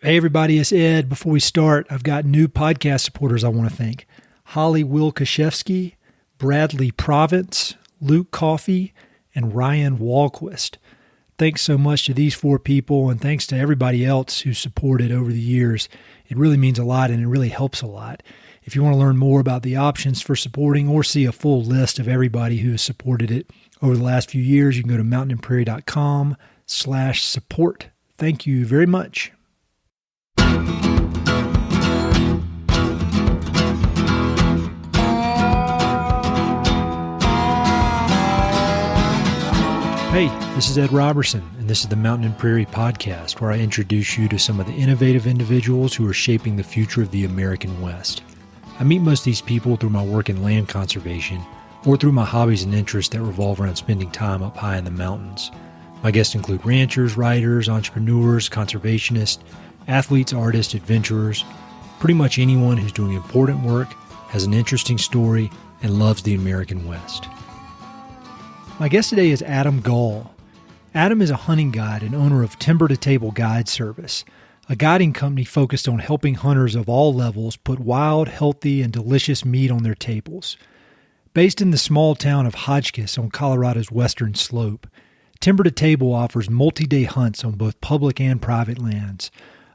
Hey everybody, it's Ed. Before we start, I've got new podcast supporters I want to thank. Holly Wilkaszewski, Bradley Province, Luke Coffey, and Ryan Walquist. Thanks so much to these four people, and thanks to everybody else who supported over the years. It really means a lot, and it really helps a lot. If you want to learn more about the options for supporting or see a full list of everybody who has supported it over the last few years, you can go to mountainandprairie.com/support. Thank you very much. Hey, this is Ed Robertson, and this is the Mountain and Prairie Podcast, where I introduce you to some of the innovative individuals who are shaping the future of the American West. I meet most of these people through my work in land conservation or through my hobbies and interests that revolve around spending time up high in the mountains. My guests include ranchers, writers, entrepreneurs, conservationists, athletes, artists, adventurers, pretty much anyone who's doing important work, has an interesting story, and loves the American West. My guest today is Adam Gall. Adam is a hunting guide and owner of Timber to Table Guide Service, a guiding company focused on helping hunters of all levels put wild, healthy, and delicious meat on their tables. Based in the small town of Hotchkiss on Colorado's western slope, Timber to Table offers multi-day hunts on both public and private lands,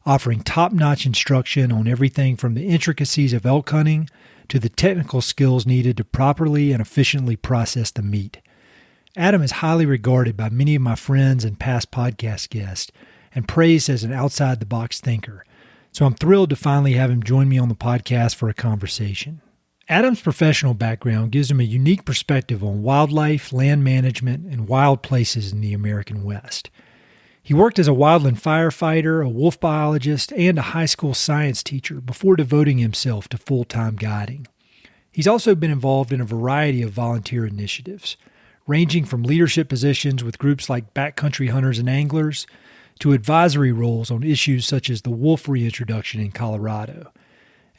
offering top-notch instruction on everything from the intricacies of elk hunting to the technical skills needed to properly and efficiently process the meat. Adam is highly regarded by many of my friends and past podcast guests and praised as an outside-the-box thinker, so I'm thrilled to finally have him join me on the podcast for a conversation. Adam's professional background gives him a unique perspective on wildlife, land management, and wild places in the American West. He worked as a wildland firefighter, a wolf biologist, and a high school science teacher before devoting himself to full-time guiding. He's also been involved in a variety of volunteer initiatives, ranging from leadership positions with groups like Backcountry Hunters and Anglers to advisory roles on issues such as the wolf reintroduction in Colorado.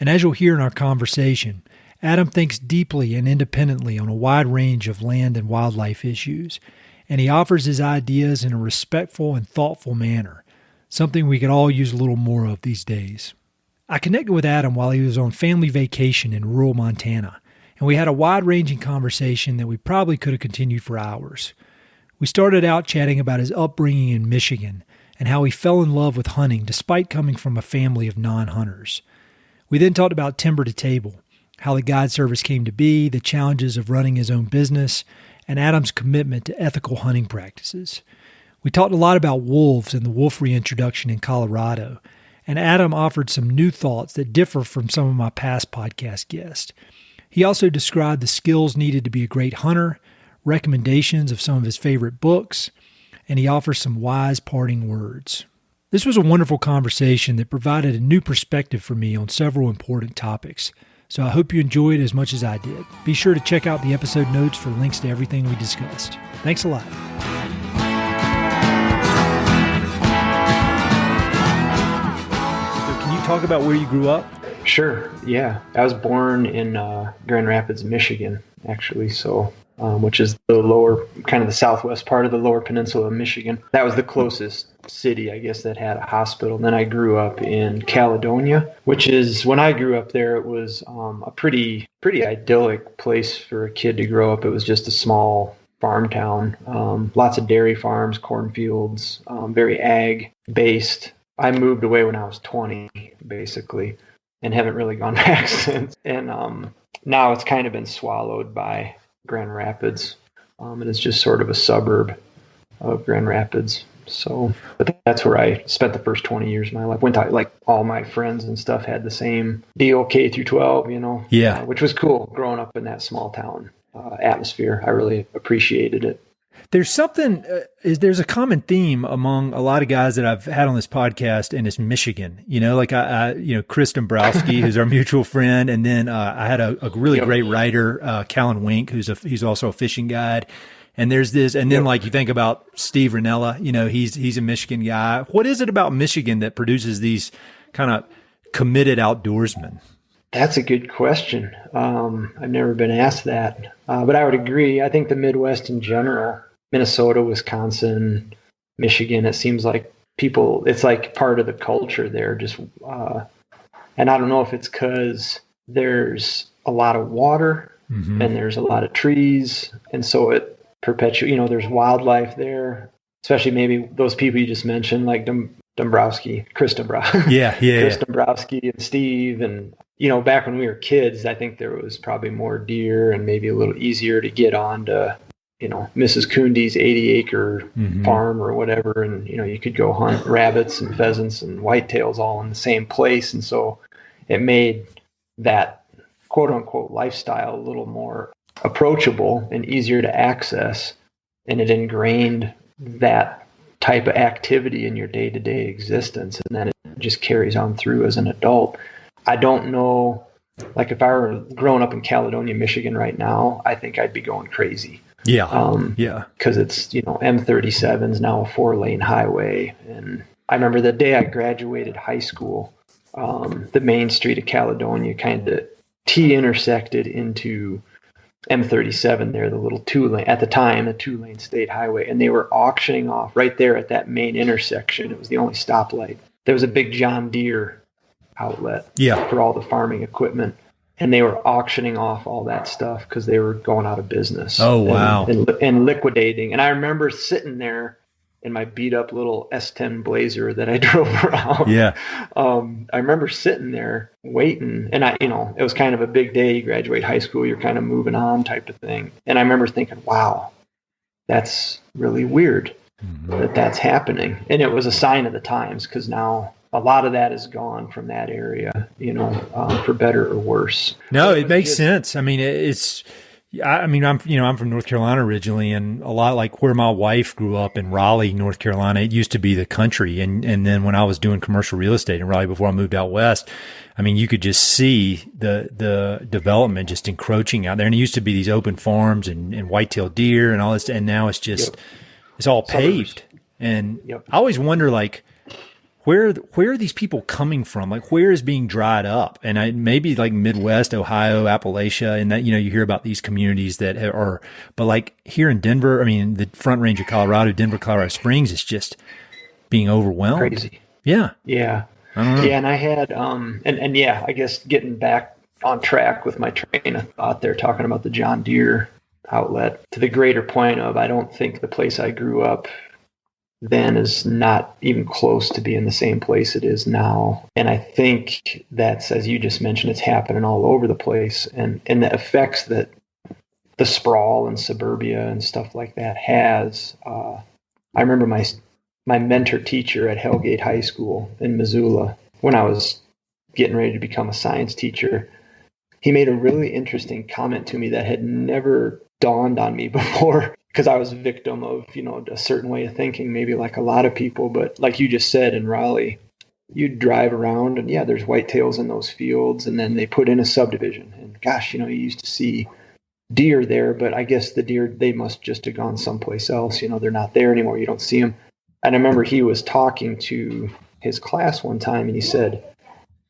And as you'll hear in our conversation, Adam thinks deeply and independently on a wide range of land and wildlife issues, and he offers his ideas in a respectful and thoughtful manner, something we could all use a little more of these days. I connected with Adam while he was on family vacation in rural Montana, and we had a wide-ranging conversation that we probably could have continued for hours. We started out chatting about his upbringing in Michigan and how he fell in love with hunting despite coming from a family of non-hunters. We then talked about Timber to Table, how the guide service came to be, the challenges of running his own business, and Adam's commitment to ethical hunting practices. We talked a lot about wolves and the wolf reintroduction in Colorado, and Adam offered some new thoughts that differ from some of my past podcast guests. He also described the skills needed to be a great hunter, recommendations of some of his favorite books, and he offers some wise parting words. This was a wonderful conversation that provided a new perspective for me on several important topics, so I hope you enjoyed as much as I did. Be sure to check out the episode notes for links to everything we discussed. Thanks a lot. So can you talk about where you grew up? Sure. Yeah. I was born in Grand Rapids, Michigan, actually. So, which is the lower, kind of the southwest part of the lower peninsula of Michigan. That was the closest city, I guess, that had a hospital. And then I grew up in Caledonia, which is, when I grew up there, it was a pretty idyllic place for a kid to grow up. It was just a small farm town, lots of dairy farms, cornfields, very ag-based. I moved away when I was 20, basically, and haven't really gone back since. And now it's kind of been swallowed by Grand Rapids, and it's just sort of a suburb of Grand Rapids. So, but that's where I spent the first 20 years of my life. Went to, like, all my friends and stuff had the same deal, K through 12, Yeah, which was cool growing up in that small town atmosphere. I really appreciated it. There's something, there's a common theme among a lot of guys that I've had on this podcast, and it's Michigan. Like I Chris Dombrowski, who's our mutual friend, and then I had a really great writer, Callan Wink, he's also a fishing guide. And there's this, and then like you think about Steve Ranella, he's a Michigan guy. What is it about Michigan that produces these kind of committed outdoorsmen? That's a good question. I've never been asked that, but I would agree. I think the Midwest in general, Minnesota, Wisconsin, Michigan, it seems like people, it's like part of the culture there. Just, and I don't know if it's because there's a lot of water and there's a lot of trees. And so it perpetuates, there's wildlife there, especially maybe those people you just mentioned, like Chris Dombrowski and Steve. And, back when we were kids, I think there was probably more deer and maybe a little easier to get on to, Mrs. Kundi's 80-acre farm or whatever. And, you could go hunt rabbits and pheasants and whitetails all in the same place. And so it made that quote unquote lifestyle a little more approachable and easier to access. And it ingrained that type of activity in your day-to-day existence. And then it just carries on through as an adult. I don't know, like if I were growing up in Caledonia, Michigan right now, I think I'd be going crazy. Yeah. Because it's, M37 is now a 4-lane highway. And I remember the day I graduated high school, the main street of Caledonia kind of T-intersected into M37 there, the little 2-lane, at the time, a 2-lane state highway. And they were auctioning off right there at that main intersection. It was the only stoplight. There was a big John Deere outlet for all the farming equipment. And they were auctioning off all that stuff because they were going out of business. Oh, wow. And liquidating. And I remember sitting there in my beat up little S10 Blazer that I drove around. Yeah. I remember sitting there waiting, and it was kind of a big day. You graduate high school, you're kind of moving on type of thing. And I remember thinking, wow, that's really weird that that's happening. And it was a sign of the times, because now a lot of that is gone from that area, for better or worse. No, it makes sense. I mean, I'm from North Carolina originally, and a lot like where my wife grew up in Raleigh, North Carolina. It used to be the country. And then when I was doing commercial real estate in Raleigh before I moved out west, I mean, you could just see the development just encroaching out there. And it used to be these open farms and white-tailed deer and all this. And now it's just, it's all paved. And I always wonder, like, where are these people coming from? Like, where is being dried up? And maybe like Midwest, Ohio, Appalachia, and that, you hear about these communities that are, but like here in Denver, I mean, the Front Range of Colorado, Denver, Colorado Springs is just being overwhelmed. Crazy. Yeah. Yeah. I don't know. Yeah. And I had, I guess getting back on track with my train of thought there, talking about the John Deere outlet, to the greater point of, I don't think the place I grew up then is not even close to being the same place it is now. And I think that's, as you just mentioned, it's happening all over the place. And the effects that the sprawl and suburbia and stuff like that has. I remember my mentor teacher at Hellgate High School in Missoula, when I was getting ready to become a science teacher, he made a really interesting comment to me that had never dawned on me before, because I was a victim of, a certain way of thinking, maybe like a lot of people. But like you just said, in Raleigh, you drive around and there's whitetails in those fields, and then they put in a subdivision. And gosh, you used to see deer there, but I guess the deer, they must just have gone someplace else. They're not there anymore. You don't see them. And I remember he was talking to his class one time, and he said,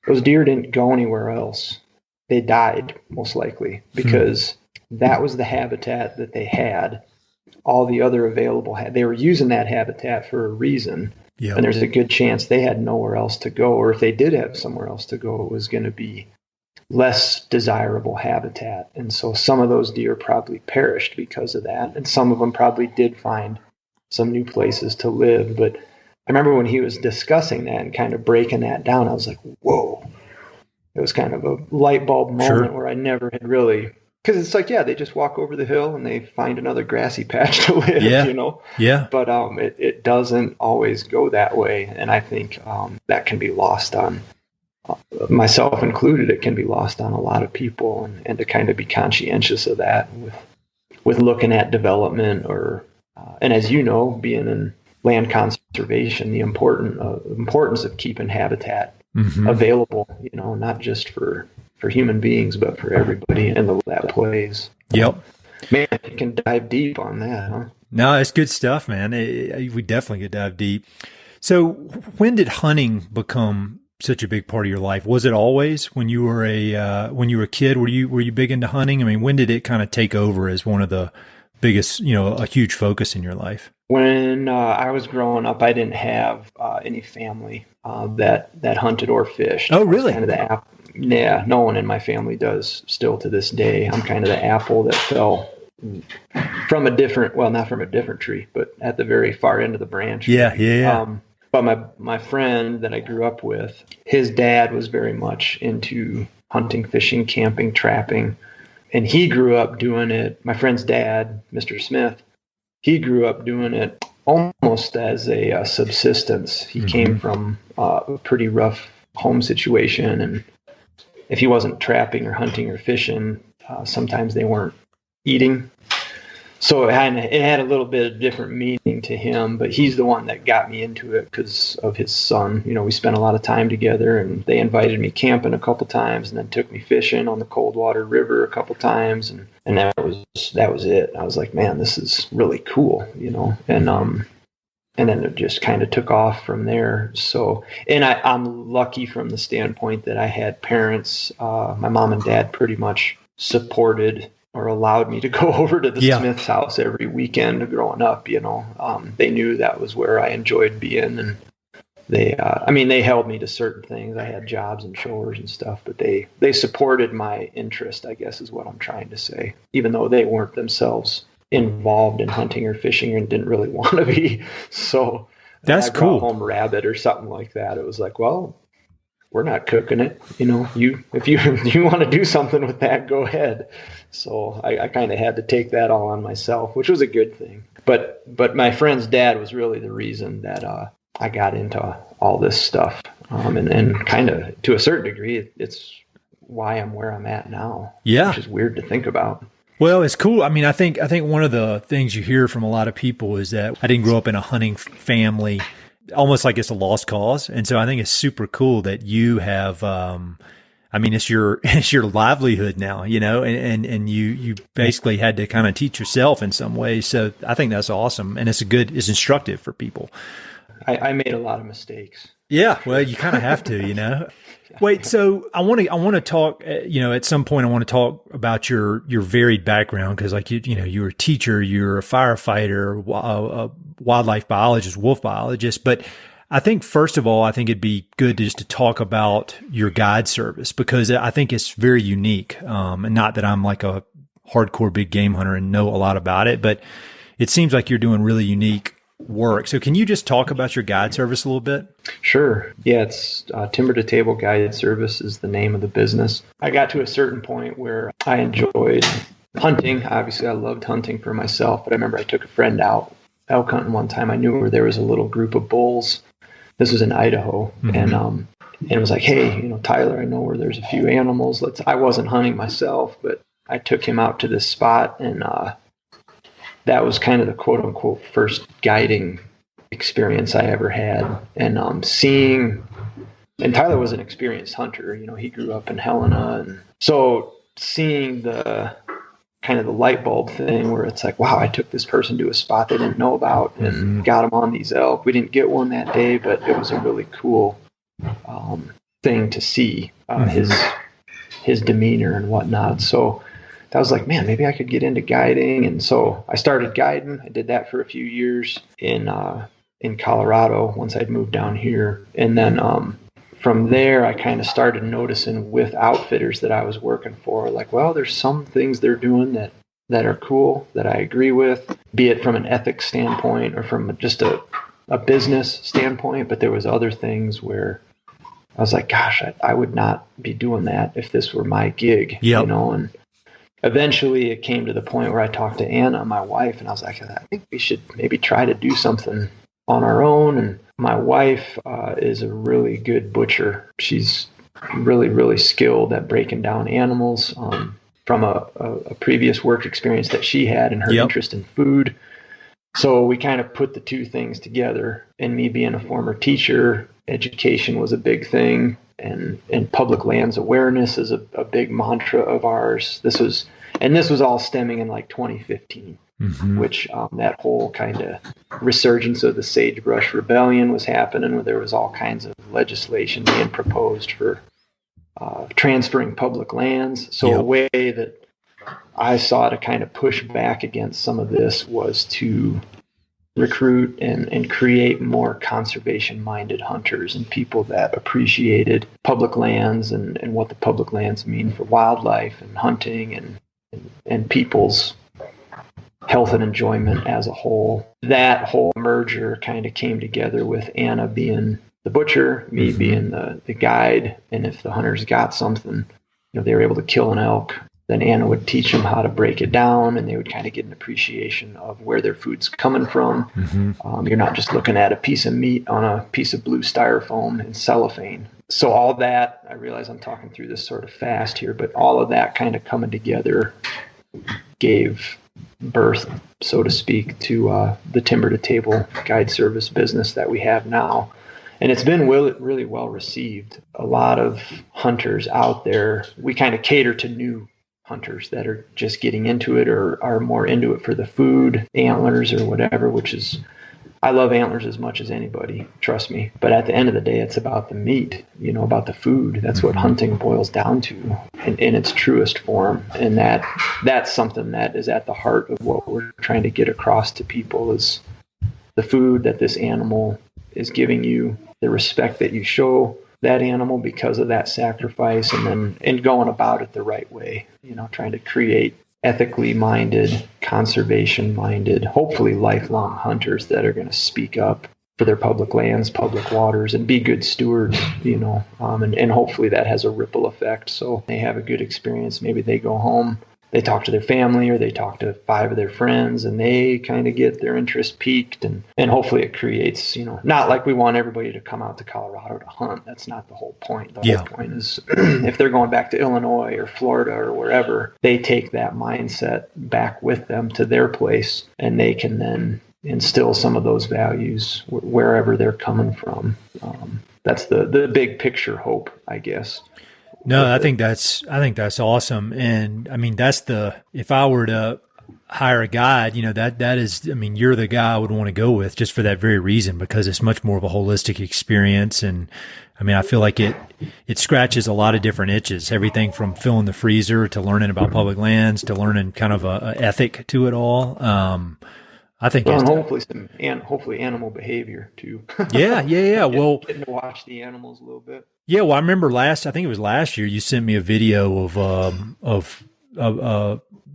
those deer didn't go anywhere else. They died, most likely, because that was the habitat that they had. All the other available, they were using that habitat for a reason. Yep. And there's a good chance they had nowhere else to go. Or if they did have somewhere else to go, it was going to be less desirable habitat. And so some of those deer probably perished because of that. And some of them probably did find some new places to live. But I remember when he was discussing that and kind of breaking that down, I was like, whoa. It was kind of a light bulb moment where I never had really, because it's like, they just walk over the hill and they find another grassy patch to live, Yeah. But it doesn't always go that way. And I think that can be lost on, myself included, it can be lost on a lot of people, and to kind of be conscientious of that with looking at development or, and as you know, being in land conservation, the importance of keeping habitat available, not just for human beings, but for everybody, and the role that plays. Yep. Man, you can dive deep on that, huh? No, it's good stuff, man. We definitely could dive deep. So when did hunting become such a big part of your life? Was it always when you were a kid? Were you big into hunting? I mean, when did it kind of take over as one of the biggest, a huge focus in your life? When I was growing up, I didn't have any family that hunted or fished. Oh, really? Kind of yeah, no one in my family does still to this day. I'm kind of the apple that fell from not from a different tree, but at the very far end of the branch. Yeah. But my friend that I grew up with, his dad was very much into hunting, fishing, camping, trapping, and he grew up doing it. My friend's dad, Mr. Smith, he grew up doing it almost as a subsistence. He came from a pretty rough home situation, and if he wasn't trapping or hunting or fishing, sometimes they weren't eating. So it had a little bit of different meaning to him, but he's the one that got me into it because of his son. We spent a lot of time together, and they invited me camping a couple times, and then took me fishing on the Coldwater River a couple times, and that was it. I was like, man, this is really cool, and then it just kind of took off from there. So, and I'm lucky from the standpoint that I had parents, my mom and dad pretty much supported or allowed me to go over to the Smith's house every weekend growing up. They knew that was where I enjoyed being, and they held me to certain things. I had jobs and chores and stuff, but they supported my interest, I guess is what I'm trying to say, even though they weren't themselves involved in hunting or fishing and didn't really want to be. So that's cool. Home rabbit or something like that. It was like, well, we're not cooking it. If you want to do something with that, go ahead. So I kind of had to take that all on myself, which was a good thing. But my friend's dad was really the reason that I got into all this stuff. And kind of to a certain degree, it's why I'm where I'm at now. Yeah. Which is weird to think about. Well, it's cool. I mean, I think one of the things you hear from a lot of people is that I didn't grow up in a hunting family, almost like it's a lost cause. And so I think it's super cool that you have, it's your livelihood now, and you basically had to kind of teach yourself in some ways. So I think that's awesome. And it's instructive for people. I made a lot of mistakes. Yeah. Well, you kind of have to, Wait, so I want to talk, at some point I want to talk about your varied background. Cause like, you're a teacher, you're a firefighter, a wildlife biologist, wolf biologist. But I think first of all, I think it'd be good to talk about your guide service, because I think it's very unique. And not that I'm like a hardcore big game hunter and know a lot about it, but it seems like you're doing really unique work. So can you just talk about your guide service a little bit? Sure. Yeah, it's Timber to Table Guide Service is the name of the business. I got to a certain point where I enjoyed hunting. Obviously, I loved hunting for myself, but I remember I took a friend out elk hunting one time. I knew where there was a little group of bulls. This was in Idaho. And it was like, hey, Tyler, I know where there's a few animals. I wasn't hunting myself, but I took him out to this spot, and that was kind of the quote unquote first guiding experience I ever had. And and Tyler was an experienced hunter, he grew up in Helena. And so seeing the kind of the light bulb thing where it's like, wow, I took this person to a spot they didn't know about and got them on these elk. We didn't get one that day, but it was a really cool thing to see, his demeanor and whatnot. So I was like, man, maybe I could get into guiding. And so I started guiding. I did that for a few years in Colorado once I'd moved down here. And then from there, I kind of started noticing with outfitters that I was working for, like, well, there's some things they're doing that are cool, that I agree with, be it from an ethics standpoint or from just a business standpoint. But there was other things where I was like, gosh, I would not be doing that if this were my gig, and eventually it came to the point where I talked to Anna, my wife, and I was like, I think we should maybe try to do something on our own. And my wife is a really good butcher. She's really, really skilled at breaking down animals from a previous work experience that she had and her interest in food. So we kind of put the two things together. And me being a former teacher, education was a big thing. And public lands awareness is a big mantra of ours. This was all stemming in like 2015, which that whole kind of resurgence of the sagebrush rebellion was happening, where there was all kinds of legislation being proposed for transferring public lands. So a way that I saw to kind of push back against some of this was to recruit and create more conservation-minded hunters and people that appreciated public lands and what the public lands mean for wildlife and hunting and people's health and enjoyment as a whole. That whole merger kind of came together with Anna being the butcher, me being the guide, and if the hunters got something, they were able to kill an elk, then Anna would teach them how to break it down, and they would kind of get an appreciation of where their food's coming from. You're not just looking at a piece of meat on a piece of blue styrofoam and cellophane. So all that, I realize I'm talking through this sort of fast here, but all of that kind of coming together gave birth, so to speak, to the Timber to Table guide service business that we have now. And it's been really well received. A lot of hunters out there, we kind of cater to new hunters that are just getting into it or are more into it for the food, antlers or whatever, which is, I love antlers as much as anybody, trust me. But at the end of the day, it's about the meat, about the food. That's what hunting boils down to in its truest form. And that's something that is at the heart of what we're trying to get across to people is the food that this animal is giving you, the respect that you show that animal because of that sacrifice, and going about it the right way, trying to create ethically minded, conservation minded, hopefully lifelong hunters that are going to speak up for their public lands, public waters, and be good stewards, and hopefully that has a ripple effect. So they have a good experience. Maybe they go home, they talk to their family, or they talk to 5 of their friends, and they kind of get their interest piqued, and hopefully it creates, not like we want everybody to come out to Colorado to hunt. That's not the whole point. The whole point is if they're going back to Illinois or Florida or wherever, they take that mindset back with them to their place, and they can then instill some of those values wherever they're coming from. That's the big picture hope, I guess. No, I think that's awesome. And I mean, if I were to hire a guide, that is, I mean, you're the guy I would want to go with just for that very reason, because it's much more of a holistic experience. And I mean, I feel like it scratches a lot of different itches, everything from filling the freezer to learning about public lands to learning kind of a ethic to it all. I think, and hopefully animal behavior too. Yeah. Well, getting to watch the animals a little bit. Yeah, well, I remember I think it was last year, you sent me a video of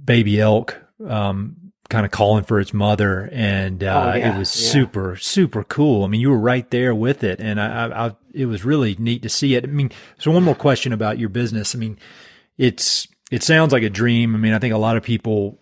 baby elk kind of calling for its mother, and it was super, super cool. I mean, you were right there with it, and it was really neat to see it. I mean, so one more question about your business. I mean, it sounds like a dream. I mean, I think a lot of people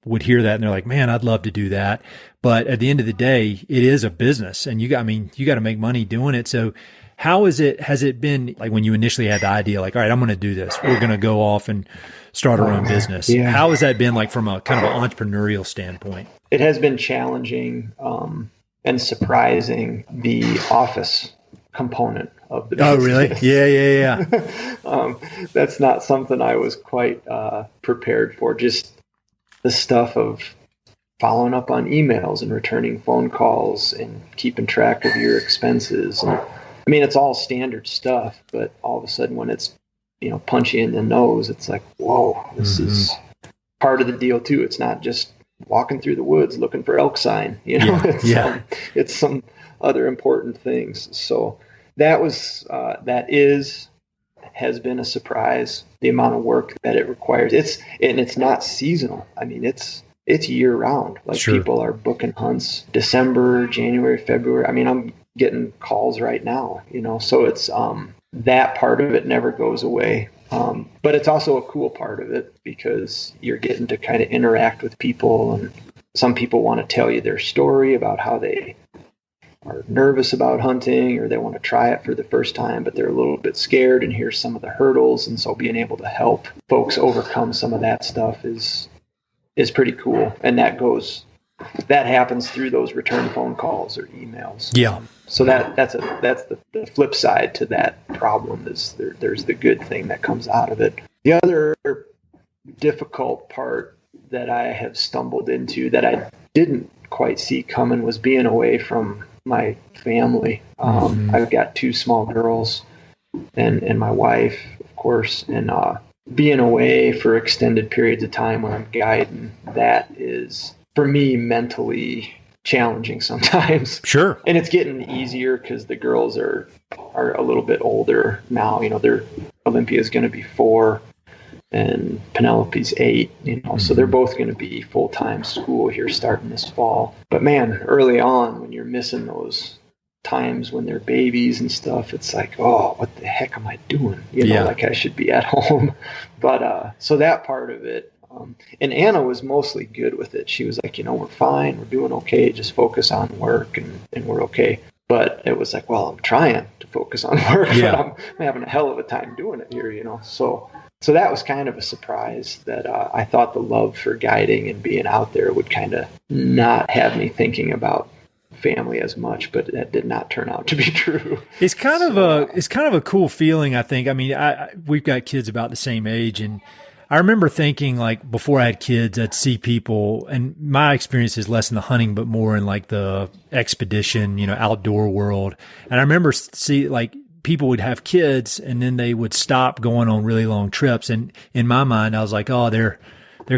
would hear that and they're like, man, I'd love to do that. But at the end of the day, it is a business, and you got to make money doing it. So has it been like when you initially had the idea, like, all right, I'm going to do this, we're going to go off and start our own business. Yeah. How has that been like from a kind of an entrepreneurial standpoint? It has been challenging and surprising, the office component of the business. Oh, really? Yeah. That's not something I was quite prepared for. Just the stuff of following up on emails and returning phone calls and keeping track of your expenses. And, I mean, it's all standard stuff, but all of a sudden when it's, punch you in the nose, it's like, whoa, this is part of the deal too. It's not just walking through the woods looking for elk sign, it's some other important things. So has been a surprise, the amount of work that it requires. It's not seasonal. I mean, it's year round. Like, sure, people are booking hunts December, January, February. I mean, I'm getting calls right now, so it's that part of it never goes away. But it's also a cool part of it because you're getting to kind of interact with people, and some people want to tell you their story about how they are nervous about hunting, or they want to try it for the first time, but they're a little bit scared, and here's some of the hurdles. And so being able to help folks overcome some of that stuff is pretty cool. And that happens through those return phone calls or emails. Yeah. So that's the flip side to that problem, is there's the good thing that comes out of it. The other difficult part that I have stumbled into that I didn't quite see coming was being away from my family. I've got 2 small girls and my wife, of course, and being away for extended periods of time when I'm guiding, that is, for me, mentally challenging sometimes. Sure. And it's getting easier because the girls are a little bit older now. Olympia's going to be 4 and Penelope's 8, so they're both going to be full-time school here starting this fall. But man, early on, when you're missing those times when they're babies and stuff, it's like, oh, what the heck am I doing? Like I should be at home. But so that part of it, and Anna was mostly good with it. She was like, we're fine, we're doing okay, just focus on work and we're okay. But it was like, well, I'm trying to focus on work, but I'm having a hell of a time doing it here, So that was kind of a surprise that I thought the love for guiding and being out there would kind of not have me thinking about family as much, but that did not turn out to be true. It's kind of a cool feeling, I think. I mean, we've got kids about the same age, and I remember thinking, like, before I had kids, I'd see people, and my experience is less in the hunting, but more in like the expedition, outdoor world. And I remember people would have kids and then they would stop going on really long trips. And in my mind, I was like, oh, they're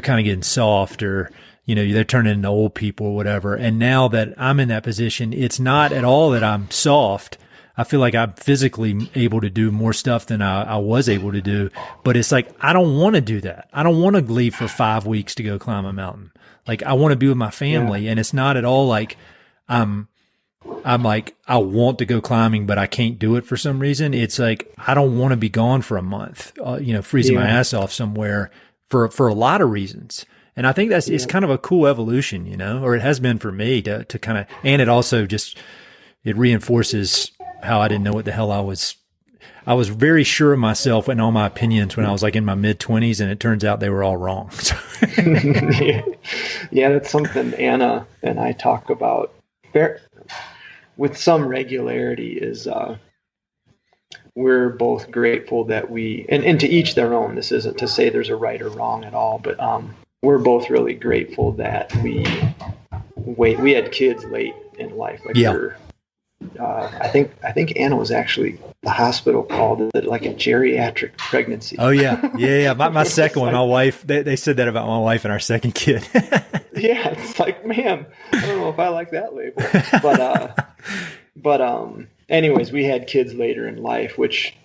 kind of getting soft, or, they're turning into old people or whatever. And now that I'm in that position, it's not at all that I'm soft. I feel like I'm physically able to do more stuff than I was able to do, but it's like, I don't want to do that. I don't want to leave for 5 weeks to go climb a mountain. Like, I want to be with my family. And it's not at all like I'm like, I want to go climbing, but I can't do it for some reason. It's like, I don't want to be gone for a month, freezing my ass off somewhere for a lot of reasons. And I think it's kind of a cool evolution, or it has been for me to kind of, and it also it reinforces how I didn't know what the hell I was very sure of myself and all my opinions when I was like in my mid-20s, and it turns out they were all wrong. Yeah, that's something Anna and I talk about with some regularity, is we're both grateful that and to each their own, this isn't to say there's a right or wrong at all, but we're both really grateful that we had kids late in life. Like I think Anna was actually, the hospital called it like a geriatric pregnancy. Oh yeah. My second one, my wife, they said that about my wife and our second kid. Yeah, it's like, man, I don't know if I like that label, but anyways, we had kids later in life, which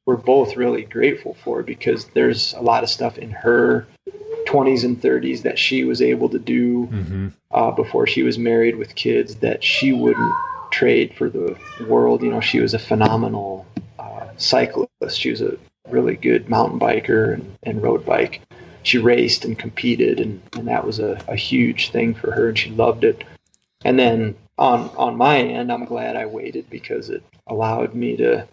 we're both really grateful for, because there's a lot of stuff in her 20s and 30s that she was able to do before she was married with kids that she wouldn't trade for the world. She was a phenomenal cyclist. She was a really good mountain biker and road bike. She raced and competed, and that was a huge thing for her, and she loved it. And then on my end, I'm glad I waited, because it allowed me to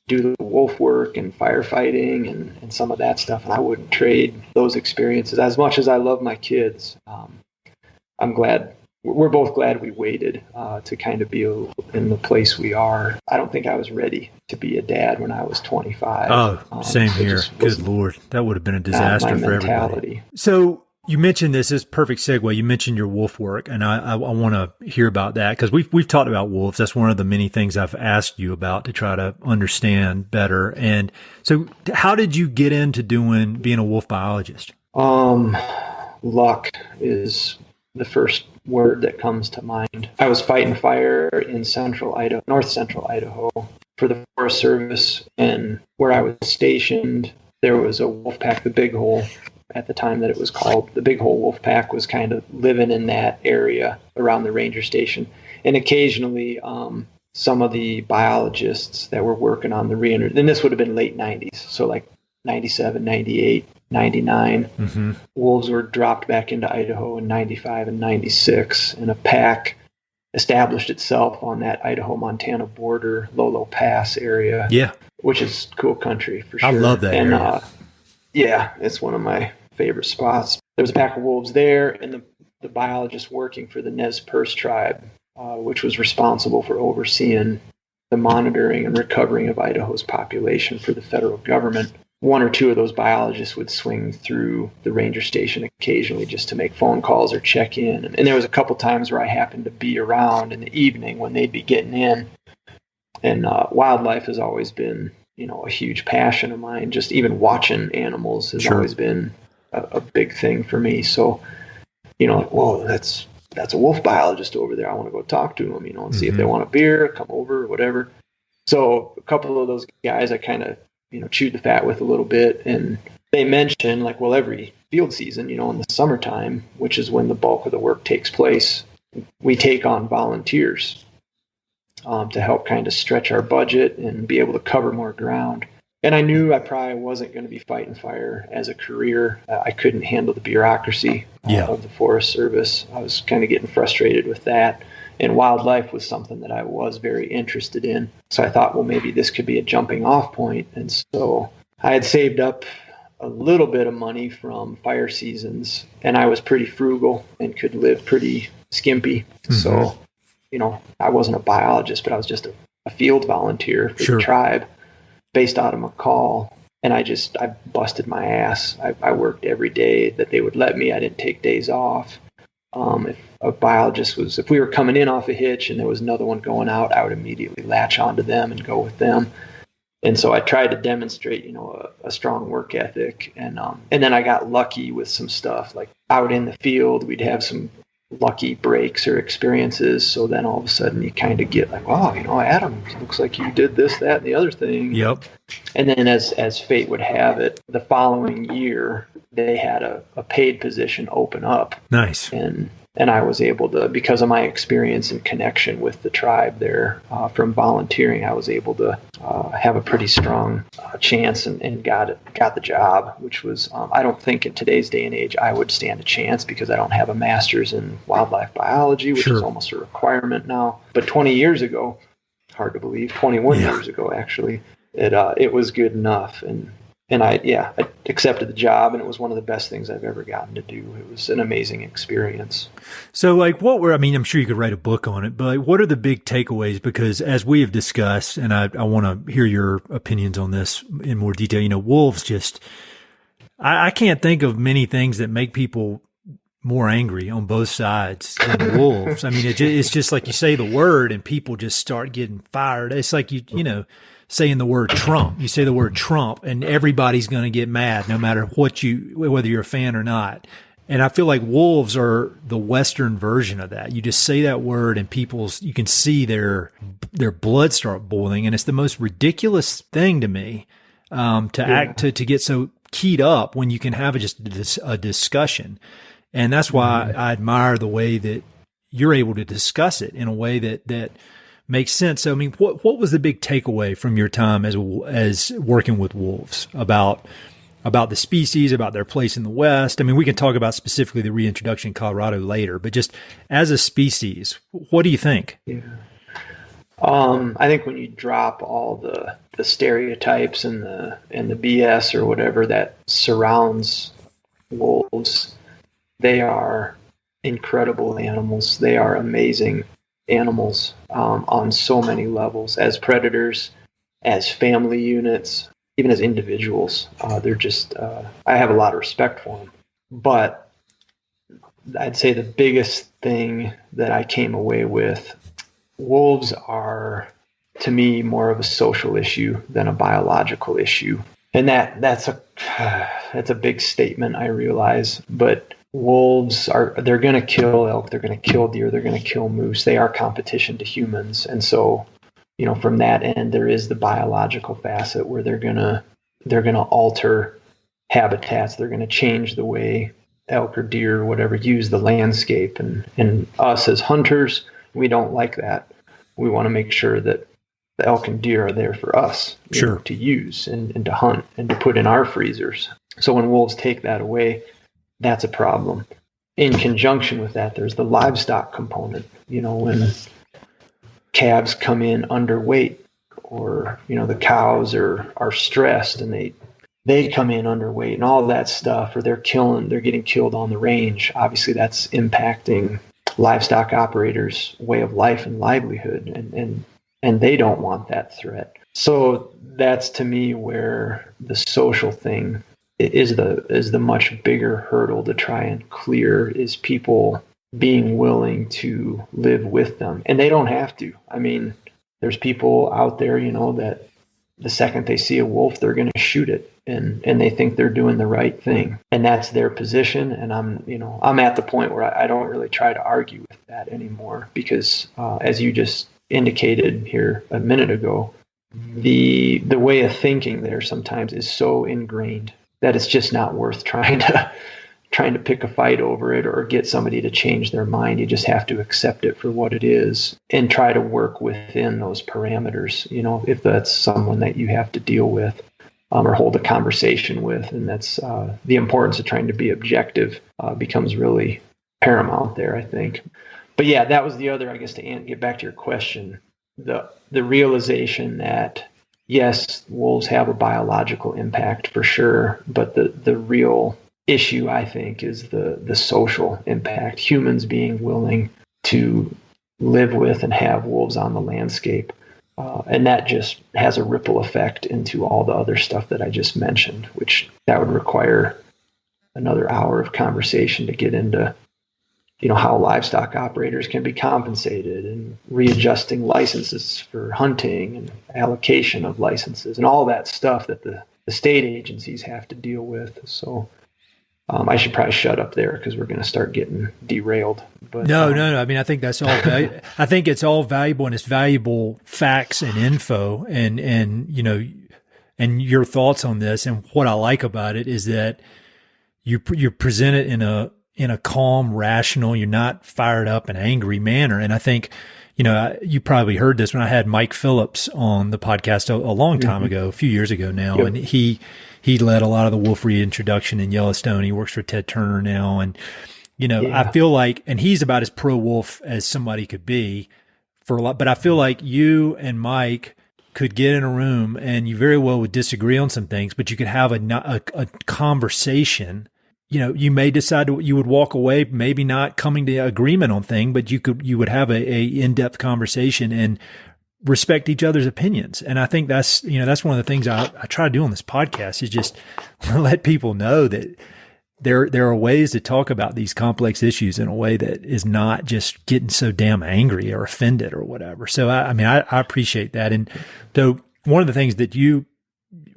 do the wolf work and firefighting and some of that stuff, and I wouldn't trade those experiences. As much as I love my kids, I'm glad. We're both glad we waited to kind of be in the place we are. I don't think I was ready to be a dad when I was 25. Oh, same here. Good Lord. That would have been a disaster for everybody. So you mentioned this is perfect segue. You mentioned your wolf work, and I want to hear about that, because we've talked about wolves. That's one of the many things I've asked you about to try to understand better. And so how did you get into being a wolf biologist? Luck is the first word that comes to mind. I was fighting fire in north central Idaho for the Forest Service, and where I was stationed, there was a wolf pack, the Big Hole, at the time that it was called. The Big Hole wolf pack was kind of living in that area around the ranger station, and occasionally some of the biologists that were working on the reintroduction, and this would have been late 90s, so like 97, 98, 99. Wolves were dropped back into Idaho in 95 and 96, and a pack established itself on that Idaho-Montana border, Lolo Pass area. Yeah. Which is cool country for sure. I love that area. Yeah, it's one of my favorite spots. There was a pack of wolves there, and the biologist working for the Nez Perce tribe, which was responsible for overseeing the monitoring and recovering of Idaho's population for the federal government. One or two of those biologists would swing through the ranger station occasionally just to make phone calls or check in. And there was a couple times where I happened to be around in the evening when they'd be getting in. And wildlife has always been a huge passion of mine. Just even watching animals has Sure. always been a big thing for me. So, like, whoa, that's a wolf biologist over there. I want to go talk to them, and see if they want a beer, come over, whatever. So a couple of those guys I kind of, chewed the fat with a little bit. And they mentioned, like, well, every field season, in the summertime, which is when the bulk of the work takes place, we take on volunteers to help kind of stretch our budget and be able to cover more ground. And I knew I probably wasn't going to be fighting fire as a career. I couldn't handle the bureaucracy of the Forest Service. I was kind of getting frustrated with that. And wildlife was something that I was very interested in. So I thought, well, maybe this could be a jumping off point. And so I had saved up a little bit of money from fire seasons, and I was pretty frugal and could live pretty skimpy. So, I wasn't a biologist, but I was just a field volunteer for the tribe based out of McCall. And I busted my ass. I worked every day that they would let me. I didn't take days off. If a biologist if we were coming in off a hitch and there was another one going out, I would immediately latch onto them and go with them. And so I tried to demonstrate, a strong work ethic. And then I got lucky with some stuff, like out in the field, we'd have some lucky breaks or experiences. So then all of a sudden you kind of get like, wow, Adam, looks like you did this, that, and the other thing. Yep. And then as fate would have it, the following year, they had a paid position open up. Nice. And I was able to, because of my experience and connection with the tribe there from volunteering, I was able to have a pretty strong chance and got the job, which was, I don't think in today's day and age I would stand a chance because I don't have a master's in wildlife biology, which is almost a requirement now. But 20 years ago, hard to believe, 21 years ago actually, it was good enough. And I accepted the job, and it was one of the best things I've ever gotten to do. It was an amazing experience. So, like, I'm sure you could write a book on it, but like, what are the big takeaways? Because as we have discussed, and I want to hear your opinions on this in more detail, wolves I can't think of many things that make people more angry on both sides than wolves. I mean, it's just like you say the word and people just start getting fired. It's like, saying the word Trump. You say the word Trump and everybody's going to get mad no matter whether you're a fan or not. And I feel like wolves are the Western version of that. You just say that word and you can see their blood start boiling. And it's the most ridiculous thing to me, to get so keyed up when you can have just a discussion. And that's why I admire the way that you're able to discuss it in a way that makes sense. So, I mean, what was the big takeaway from your time as working with wolves about the species, about their place in the West? I mean, we can talk about specifically the reintroduction in Colorado later, but just as a species, what do you think? Yeah. I think when you drop all the stereotypes and the BS or whatever that surrounds wolves, they are incredible animals. They are amazing animals on so many levels, as predators, as family units, even as individuals. They're just, I have a lot of respect for them. But I'd say the biggest thing that I came away with, wolves are, to me, more of a social issue than a biological issue. And that's a big statement, I realize, but wolves they're going to kill elk, they're going to kill deer, they're going to kill moose. They are competition to humans. And so, from that end, there is the biological facet where they're going to alter habitats. They're going to change the way elk or deer or whatever use the landscape. And us as hunters, we don't like that. We want to make sure that the elk and deer are there for us to use and to hunt and to put in our freezers. So when wolves take that away, that's a problem. In conjunction with that, there's the livestock component. When calves come in underweight, or the cows are stressed and they come in underweight and all that stuff, or they're getting killed on the range. Obviously, that's impacting livestock operators' way of life and livelihood, and they don't want that threat. So that's, to me, where the social thing is the much bigger hurdle to try and clear, is people being willing to live with them. And they don't have to. I mean, there's people out there, that the second they see a wolf, they're going to shoot it, and they think they're doing the right thing, and that's their position. And I'm at the point where I don't really try to argue with that anymore, because as you just indicated here a minute ago, the way of thinking there sometimes is so ingrained that it's just not worth trying to pick a fight over it or get somebody to change their mind. You just have to accept it for what it is and try to work within those parameters. If that's someone that you have to deal with or hold a conversation with, and that's the importance of trying to be objective becomes really paramount there, I think. But yeah, that was the other, I guess, to get back to your question, the realization that yes, wolves have a biological impact for sure, but the real issue, I think, is the social impact. Humans being willing to live with and have wolves on the landscape. And that just has a ripple effect into all the other stuff that I just mentioned, which that would require another hour of conversation to get into, how livestock operators can be compensated and readjusting licenses for hunting and allocation of licenses and all that stuff that the state agencies have to deal with. So I should probably shut up there because we're going to start getting derailed. But No. I mean, I think that's all. I think it's all valuable, and it's valuable facts and info, and and your thoughts on this. And what I like about it is that you present it in a calm, rational. You're not fired up and angry manner. And I think, you probably heard this when I had Mike Phillips on the podcast a long time ago, a few years ago now, and he led a lot of the wolf reintroduction in Yellowstone. He works for Ted Turner now. And, I feel like, and he's about as pro-wolf as somebody could be for a lot, but I feel like you and Mike could get in a room and you very well would disagree on some things, but you could have a conversation. You may decide you would walk away, maybe not coming to agreement on thing, but you would have a in-depth conversation and respect each other's opinions. And I think that's one of the things I try to do on this podcast is just let people know that there are ways to talk about these complex issues in a way that is not just getting so damn angry or offended or whatever. So I appreciate that. And so one of the things that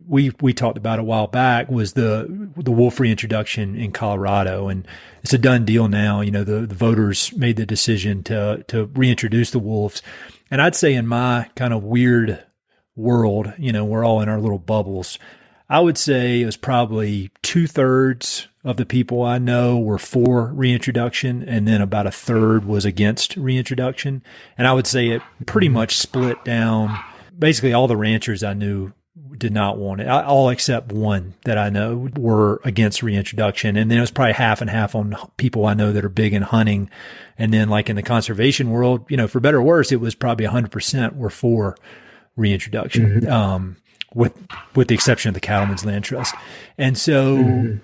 we talked about a while back was the wolf reintroduction in Colorado, and it's a done deal now. The voters made the decision to reintroduce the wolves. And I'd say in my kind of weird world, we're all in our little bubbles. I would say it was probably 2/3 of the people I know were for reintroduction, and then about 1/3 was against reintroduction. And I would say it pretty much split down. Basically, all the ranchers I knew did not want it, all except one that I know were against reintroduction. And then it was probably half and half on people I know that are big in hunting. And then like in the conservation world, for better or worse, it was probably 100% were for reintroduction, with the exception of the Cattlemen's Land Trust. And so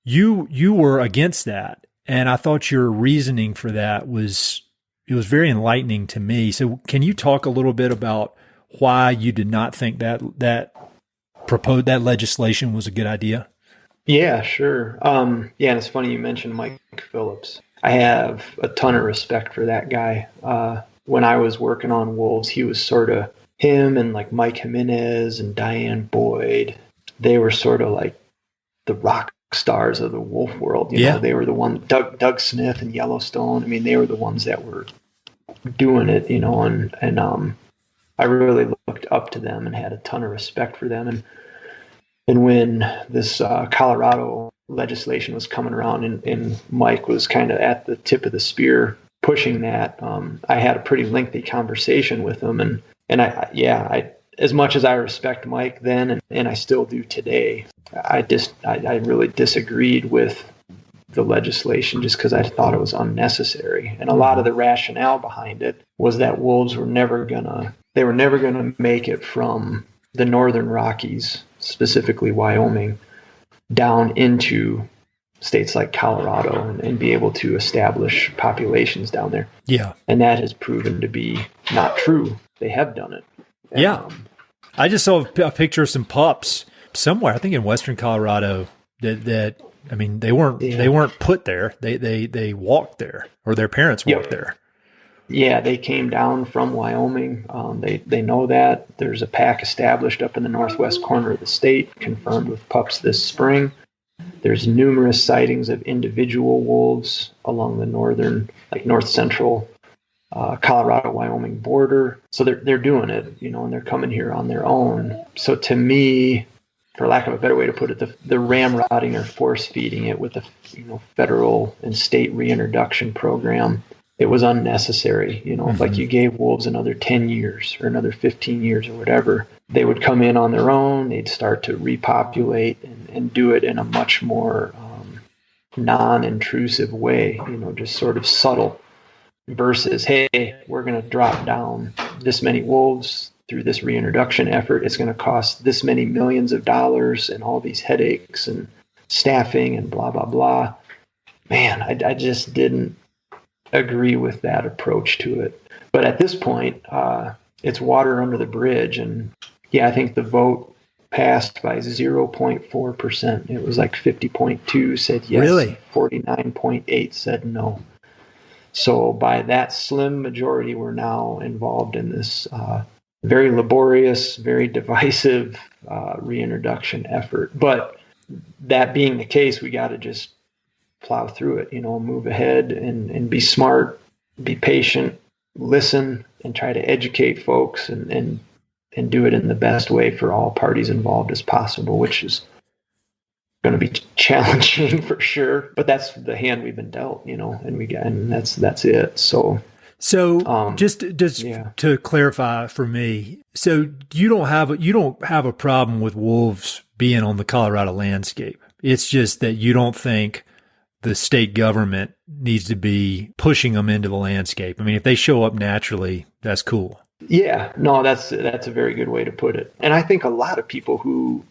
you were against that. And I thought your reasoning for that was very enlightening to me. So can you talk a little bit about why you did not think that legislation was a good idea? Yeah, sure. And it's funny you mentioned Mike Phillips. I have a ton of respect for that guy. When I was working on wolves, he was sort of him and like Mike Jimenez and Diane Boyd. They were sort of like the rock stars of the wolf world. You know, they were the one, Doug Smith and Yellowstone. I mean, they were the ones that were doing it, and I really looked up to them and had a ton of respect for them. And when this Colorado legislation was coming around and Mike was kind of at the tip of the spear pushing that, I had a pretty lengthy conversation with him. And I as much as I respect Mike then, and I still do today, I really disagreed with the legislation just because I thought it was unnecessary. And a lot of the rationale behind it was that wolves were never gonna make it from the northern Rockies, specifically Wyoming, down into states like Colorado and be able to establish populations down there. Yeah. And that has proven to be not true. They have done it. I just saw a picture of some pups somewhere, I think in western Colorado, that I mean, they weren't put there. They walked there, or their parents walked there. Yeah, they came down from Wyoming. They know that. There's a pack established up in the northwest corner of the state, confirmed with pups this spring. There's numerous sightings of individual wolves along the north central Colorado-Wyoming border. So they're doing it, and they're coming here on their own. So to me, for lack of a better way to put it, the ramrodding or force feeding it with the federal and state reintroduction program, it was unnecessary. If like you gave wolves another 10 years or another 15 years or whatever, they would come in on their own. They'd start to repopulate and do it in a much more non-intrusive way, just sort of subtle, versus, hey, we're going to drop down this many wolves through this reintroduction effort. It's going to cost this many millions of dollars and all these headaches and staffing and blah, blah, blah. Man, I just didn't agree with that approach to it. But at this point, it's water under the bridge. And yeah, I think the vote passed by 0.4%. It was like 50.2 said yes. Really? 49.8 said no. So by that slim majority, we're now involved in this very laborious, very divisive reintroduction effort. But that being the case, we got to just plow through it, move ahead and be smart, be patient, listen, and try to educate folks and do it in the best way for all parties involved as possible, which is going to be challenging for sure. But that's the hand we've been dealt, and that's it. So just to clarify for me, so you don't have a problem with wolves being on the Colorado landscape. It's just that you don't think the state government needs to be pushing them into the landscape. I mean, if they show up naturally, that's cool. Yeah, no, that's a very good way to put it. And I think a lot of people who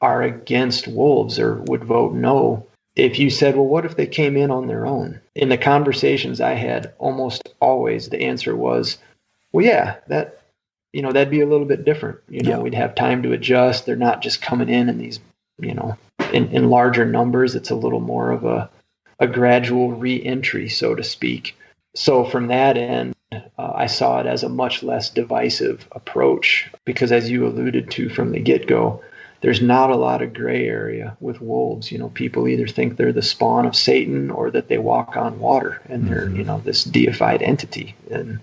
are against wolves or would vote no, if you said, well, what if they came in on their own? In the conversations I had, almost always the answer was, well, yeah, that'd be a little bit different. We'd have time to adjust. They're not just coming in these, in larger numbers. It's a little more of a gradual re-entry, so to speak. So from that end, I saw it as a much less divisive approach because, as you alluded to from the get-go, there's not a lot of gray area with wolves. People either think they're the spawn of Satan or that they walk on water and they're, this deified entity. And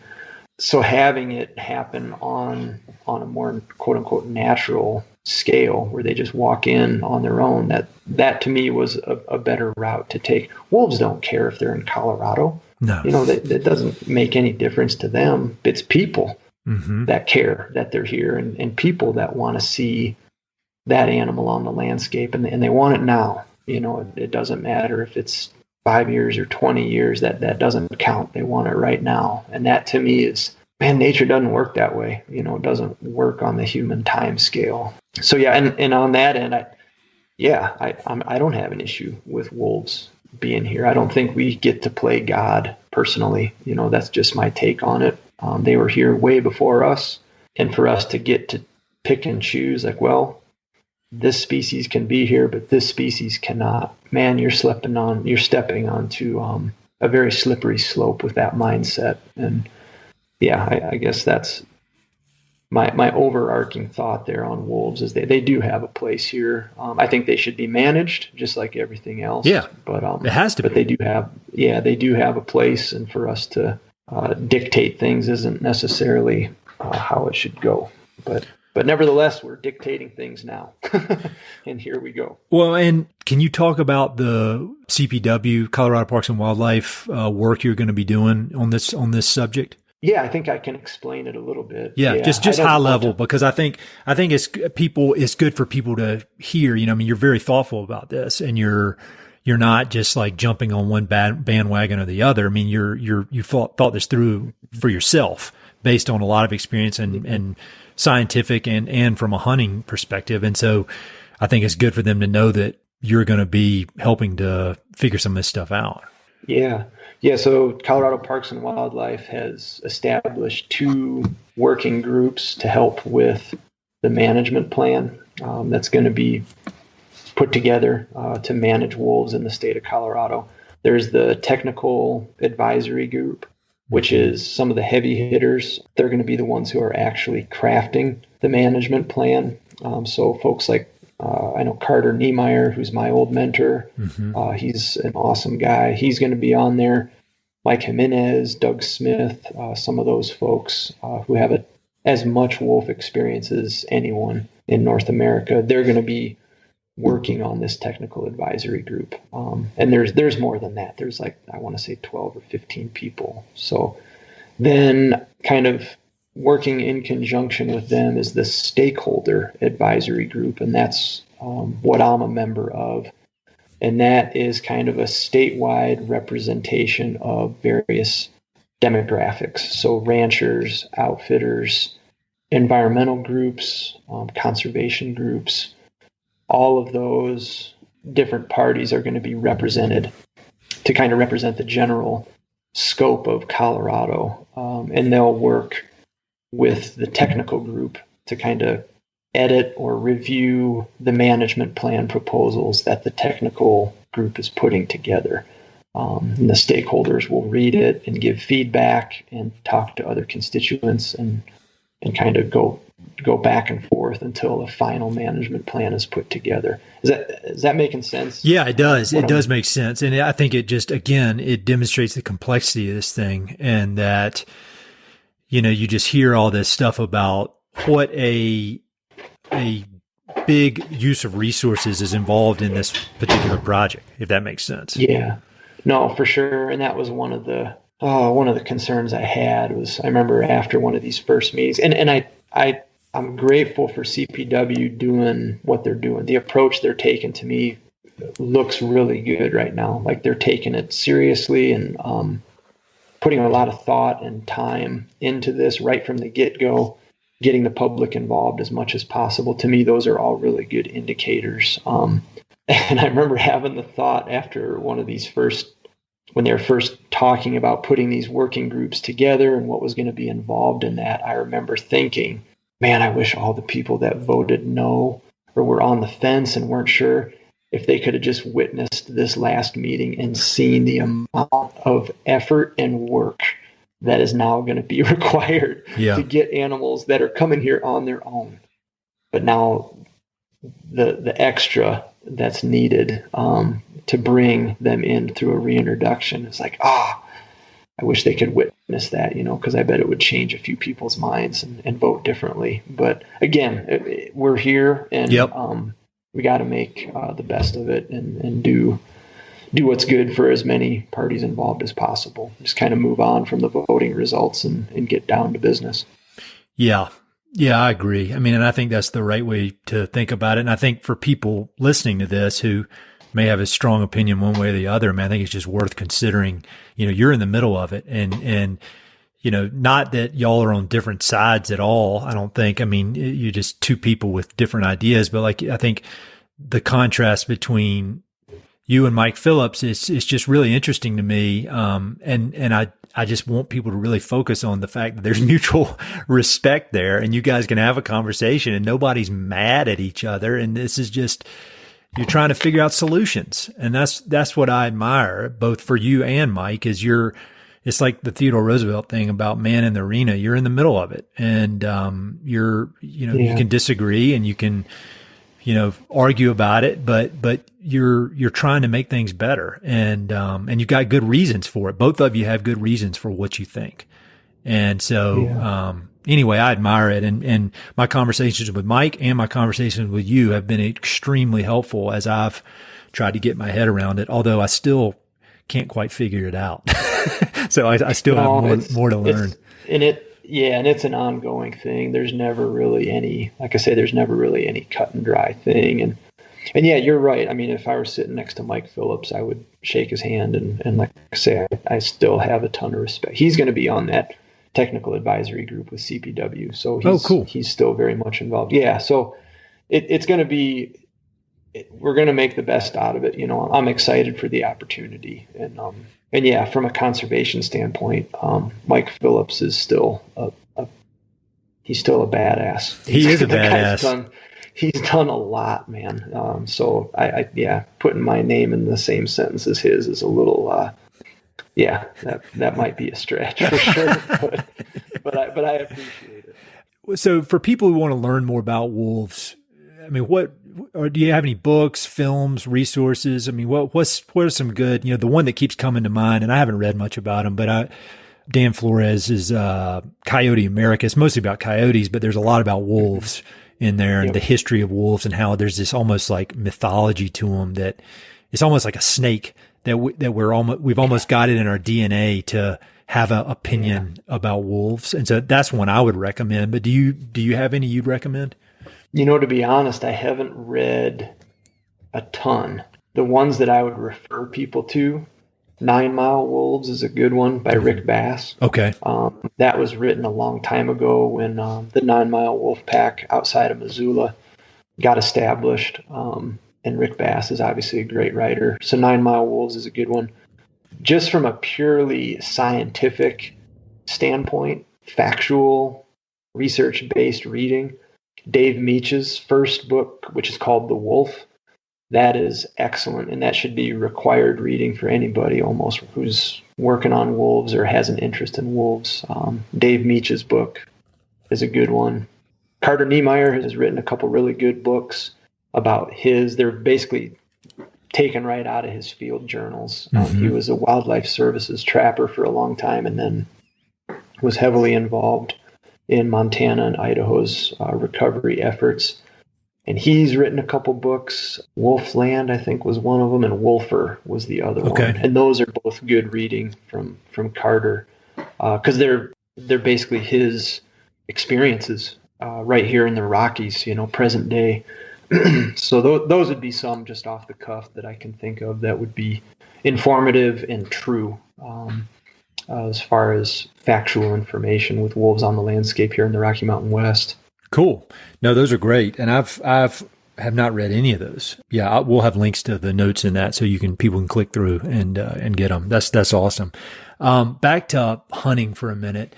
so having it happen on a more quote unquote natural scale where they just walk in on their own, that to me was a better route to take. Wolves don't care if they're in Colorado. No. That doesn't make any difference to them. It's people that care that they're here and people that want to see that animal on the landscape and they want it now. It doesn't matter if it's 5 years or 20 years, that doesn't count. They want it right now. And that to me is, man, nature doesn't work that way. It doesn't work on the human time scale. So yeah, and on that end, I don't have an issue with wolves being here. I don't think we get to play God personally. That's just my take on it. They were here way before us, and for us to get to pick and choose, like, well, this species can be here, but this species cannot. Man, you're stepping onto a very slippery slope with that mindset. And yeah, I guess that's my overarching thought there on wolves is they do have a place here. I think they should be managed just like everything else. Yeah, but it has to. But they do have a place, and for us to dictate things isn't necessarily how it should go. But nevertheless, we're dictating things now, and here we go. Well, and can you talk about the CPW, Colorado Parks and Wildlife, work you're going to be doing on this subject? Yeah, I think I can explain it a little bit. Yeah, just high level, because I think it's good for people to hear. You're very thoughtful about this, and you're not just like jumping on one bandwagon or the other. I mean, you thought this through for yourself based on a lot of experience and scientific and from a hunting perspective. And so I think it's good for them to know that you're going to be helping to figure some of this stuff out. Yeah. Yeah. So Colorado Parks and Wildlife has established 2 working groups to help with the management plan that's going to be put together to manage wolves in the state of Colorado. There's the Technical Advisory Group, which is some of the heavy hitters. They're going to be the ones who are actually crafting the management plan. So folks like, I know Carter Niemeyer, who's my old mentor. He's an awesome guy. He's going to be on there. Mike Jimenez, Doug Smith, some of those folks who have as much wolf experience as anyone in North America. They're going to be working on this technical advisory group. And there's more than that. There's like, I want to say 12 or 15 people. So then kind of working in conjunction with them is the Stakeholder Advisory Group. And that's what I'm a member of. And that is kind of a statewide representation of various demographics. So ranchers, outfitters, environmental groups, conservation groups, all of those different parties are going to be represented to kind of represent the general scope of Colorado. And they'll work with the technical group to kind of edit or review the management plan proposals that the technical group is putting together. And the stakeholders will read it and give feedback and talk to other constituents and kind of go back and forth until a final management plan is put together. Is that making sense? Yeah, it does. It does make sense. And I think it just, again, it demonstrates the complexity of this thing, and that, you just hear all this stuff about what a big use of resources is involved in this particular project, if that makes sense. Yeah, no, for sure. And that was one of the concerns I had. Was I remember after one of these first meetings, and I'm grateful for CPW doing what they're doing. The approach they're taking to me looks really good right now. Like they're taking it seriously and putting a lot of thought and time into this right from the get-go, getting the public involved as much as possible. To me, those are all really good indicators. And I remember having the thought after one of these when they were first talking about putting these working groups together and what was going to be involved in that, I remember thinking, man, I wish all the people that voted no or were on the fence and weren't sure, if they could have just witnessed this last meeting and seen the amount of effort and work that is now going to be required to get animals that are coming here on their own. But now the extra that's needed to bring them in through a reintroduction is like, I wish they could witness that, because I bet it would change a few people's minds and vote differently. But again, we're here and we got to make the best of it and do what's good for as many parties involved as possible. Just kind of move on from the voting results and get down to business. Yeah. Yeah, I agree. I mean, and I think that's the right way to think about it. And I think for people listening to this who may have a strong opinion one way or the other, man, I think it's just worth considering, you're in the middle of it. And, not that y'all are on different sides at all. I don't think, I mean, you're just two people with different ideas, but like, I think the contrast between you and Mike Phillips is just really interesting to me. And I just want people to really focus on the fact that there's mutual respect there, and you guys can have a conversation and nobody's mad at each other. And this is just, you're trying to figure out solutions. And that's what I admire both for you and Mike is it's like the Theodore Roosevelt thing about man in the arena. You're in the middle of it, and you can disagree and you can, argue about it, but you're trying to make things better, and you've got good reasons for it. Both of you have good reasons for what you think. And so, anyway, I admire it. And my conversations with Mike and my conversations with you have been extremely helpful as I've tried to get my head around it, although I still can't quite figure it out. So I still have more to learn. And it's an ongoing thing. There's never really any, like I say, there's never really any cut and dry thing. And yeah, you're right. I mean, if I were sitting next to Mike Phillips, I would shake his hand. And like I say, I still have a ton of respect. He's going to be on that technical advisory group with CPW. So he's still very much involved. Yeah. So it's going to be, we're going to make the best out of it. I'm excited for the opportunity. And yeah, from a conservation standpoint, Mike Phillips is still he's still a badass. He is a badass. He's done a lot, man. So I putting my name in the same sentence as his is a little Yeah, that might be a stretch for sure, but I appreciate it. So for people who want to learn more about wolves, I mean, or do you have any books, films, resources? I mean, what are some good, the one that keeps coming to mind, and I haven't read much about them, but Dan Flores' Coyote America. It's mostly about coyotes, but there's a lot about wolves in there and the history of wolves and how there's this almost like mythology to them that it's almost like a snake that we've almost got it in our DNA to have an opinion about wolves. And so that's one I would recommend. But do you have any you'd recommend? To be honest, I haven't read a ton. The ones that I would refer people to, 9 Mile Wolves is a good one by Rick Bass. Okay. That was written a long time ago when the 9 Mile Wolf Pack outside of Missoula got established. And Rick Bass is obviously a great writer. So 9 Mile Wolves is a good one. Just from a purely scientific standpoint, factual, research-based reading, Dave Meach's first book, which is called The Wolf, that is excellent. And that should be required reading for anybody almost who's working on wolves or has an interest in wolves. Dave Meach's book is a good one. Carter Niemeyer has written a couple really good books about they're basically taken right out of his field journals. He was a wildlife services trapper for a long time and then was heavily involved in Montana and Idaho's recovery efforts. And he's written a couple books. Wolfland, I think, was one of them, and Wolfer was the other one. And those are both good reading from Carter because they're basically his experiences right here in the Rockies, present day. So those would be some just off the cuff that I can think of that would be informative and true as far as factual information with wolves on the landscape here in the Rocky Mountain West. Cool. No, those are great. And I have not read any of those. Yeah, we'll have links to the notes in that so people can click through and get them. That's awesome. Back to hunting for a minute.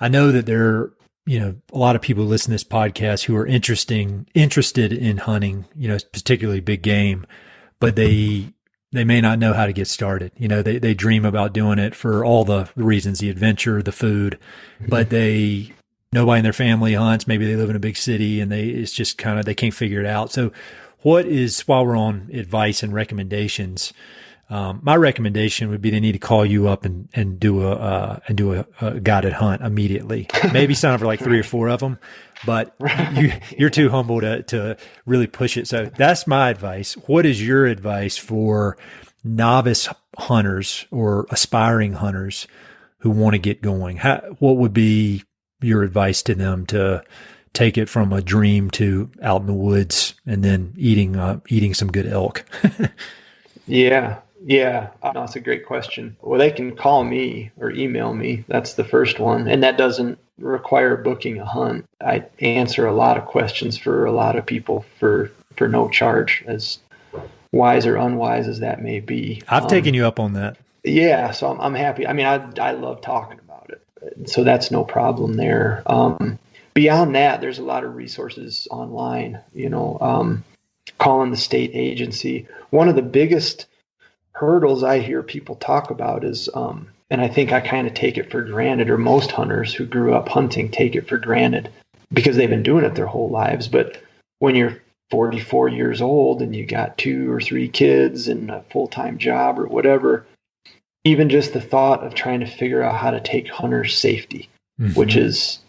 I know that there a lot of people who listen to this podcast who are interested in hunting, particularly big game, but they may not know how to get started. They dream about doing it for all the reasons, the adventure, the food, but nobody in their family hunts. Maybe they live in a big city and it's just kind of, they can't figure it out. So while we're on advice and recommendations, my recommendation would be they need to call you up and do a guided hunt immediately. Maybe sign up for like 3 or 4 of them, but you're too humble to really push it. So that's my advice. What is your advice for novice hunters or aspiring hunters who want to get going? What would be your advice to them to take it from a dream to out in the woods and then eating some good elk? Yeah, that's a great question. Well, they can call me or email me. That's the first one. And that doesn't require booking a hunt. I answer a lot of questions for a lot of people for no charge, as wise or unwise as that may be. I've taken you up on that. Yeah, so I'm happy. I mean, I love talking about it. So that's no problem there. Beyond that, there's a lot of resources online, calling the state agency. One of the biggest hurdles I hear people talk about is, and I think I kind of take it for granted, or most hunters who grew up hunting take it for granted because they've been doing it their whole lives. But when you're 44 years old and you got 2 or 3 kids and a full-time job or whatever, even just the thought of trying to figure out how to take hunter safety, which is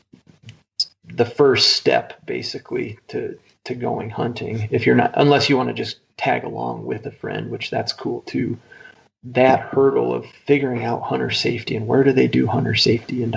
the first step basically to going hunting. If you're not, unless you want to just tag along with a friend, which that's cool too. That hurdle of figuring out hunter safety and where do they do hunter safety, and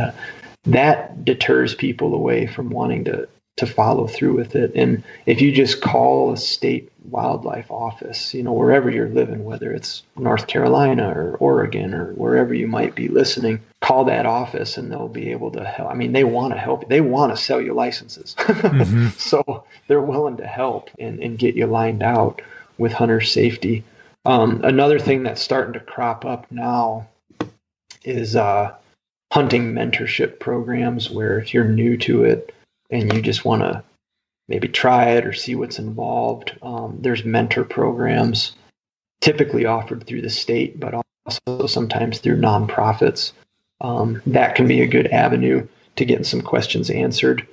that deters people away from wanting to follow through with it. And if you just call a state wildlife office, wherever you're living, whether it's North Carolina or Oregon or wherever you might be listening, call that office and they'll be able to help. I mean, they want to help. They want to sell you licenses. So they're willing to help and get you lined out with hunter safety. Another thing that's starting to crop up now is hunting mentorship programs, where if you're new to it and you just want to maybe try it or see what's involved, there's mentor programs typically offered through the state, but also sometimes through nonprofits. That can be a good avenue to getting some questions answered.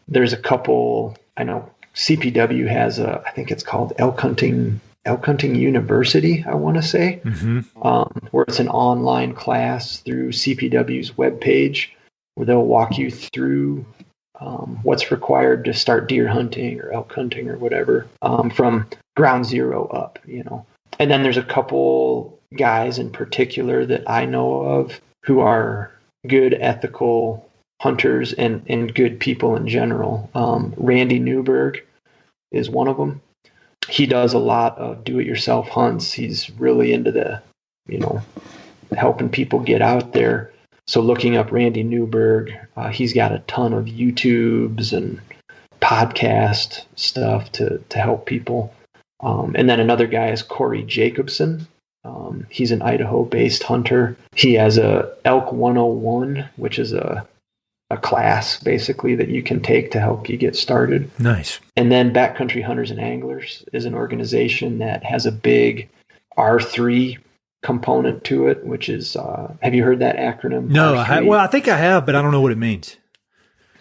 There's a couple, I know CPW has I think it's called Elk Hunting University, I want to say, where it's an online class through CPW's webpage where they'll walk you through what's required to start deer hunting or elk hunting or whatever, from ground zero up, And then there's a couple guys in particular that I know of who are good ethical hunters and good people in general. Randy Newberg is one of them. He does a lot of do-it-yourself hunts. He's really into the, helping people get out there. So looking up Randy Newberg, he's got a ton of YouTubes and podcast stuff to help people. And then another guy is Corey Jacobson. He's an Idaho-based hunter. He has a Elk 101, which is a class basically that you can take to help you get started. Nice. And then Backcountry Hunters and Anglers is an organization that has a big R3 component to it, which is, have you heard that acronym? No, I think I have, but I don't know what it means.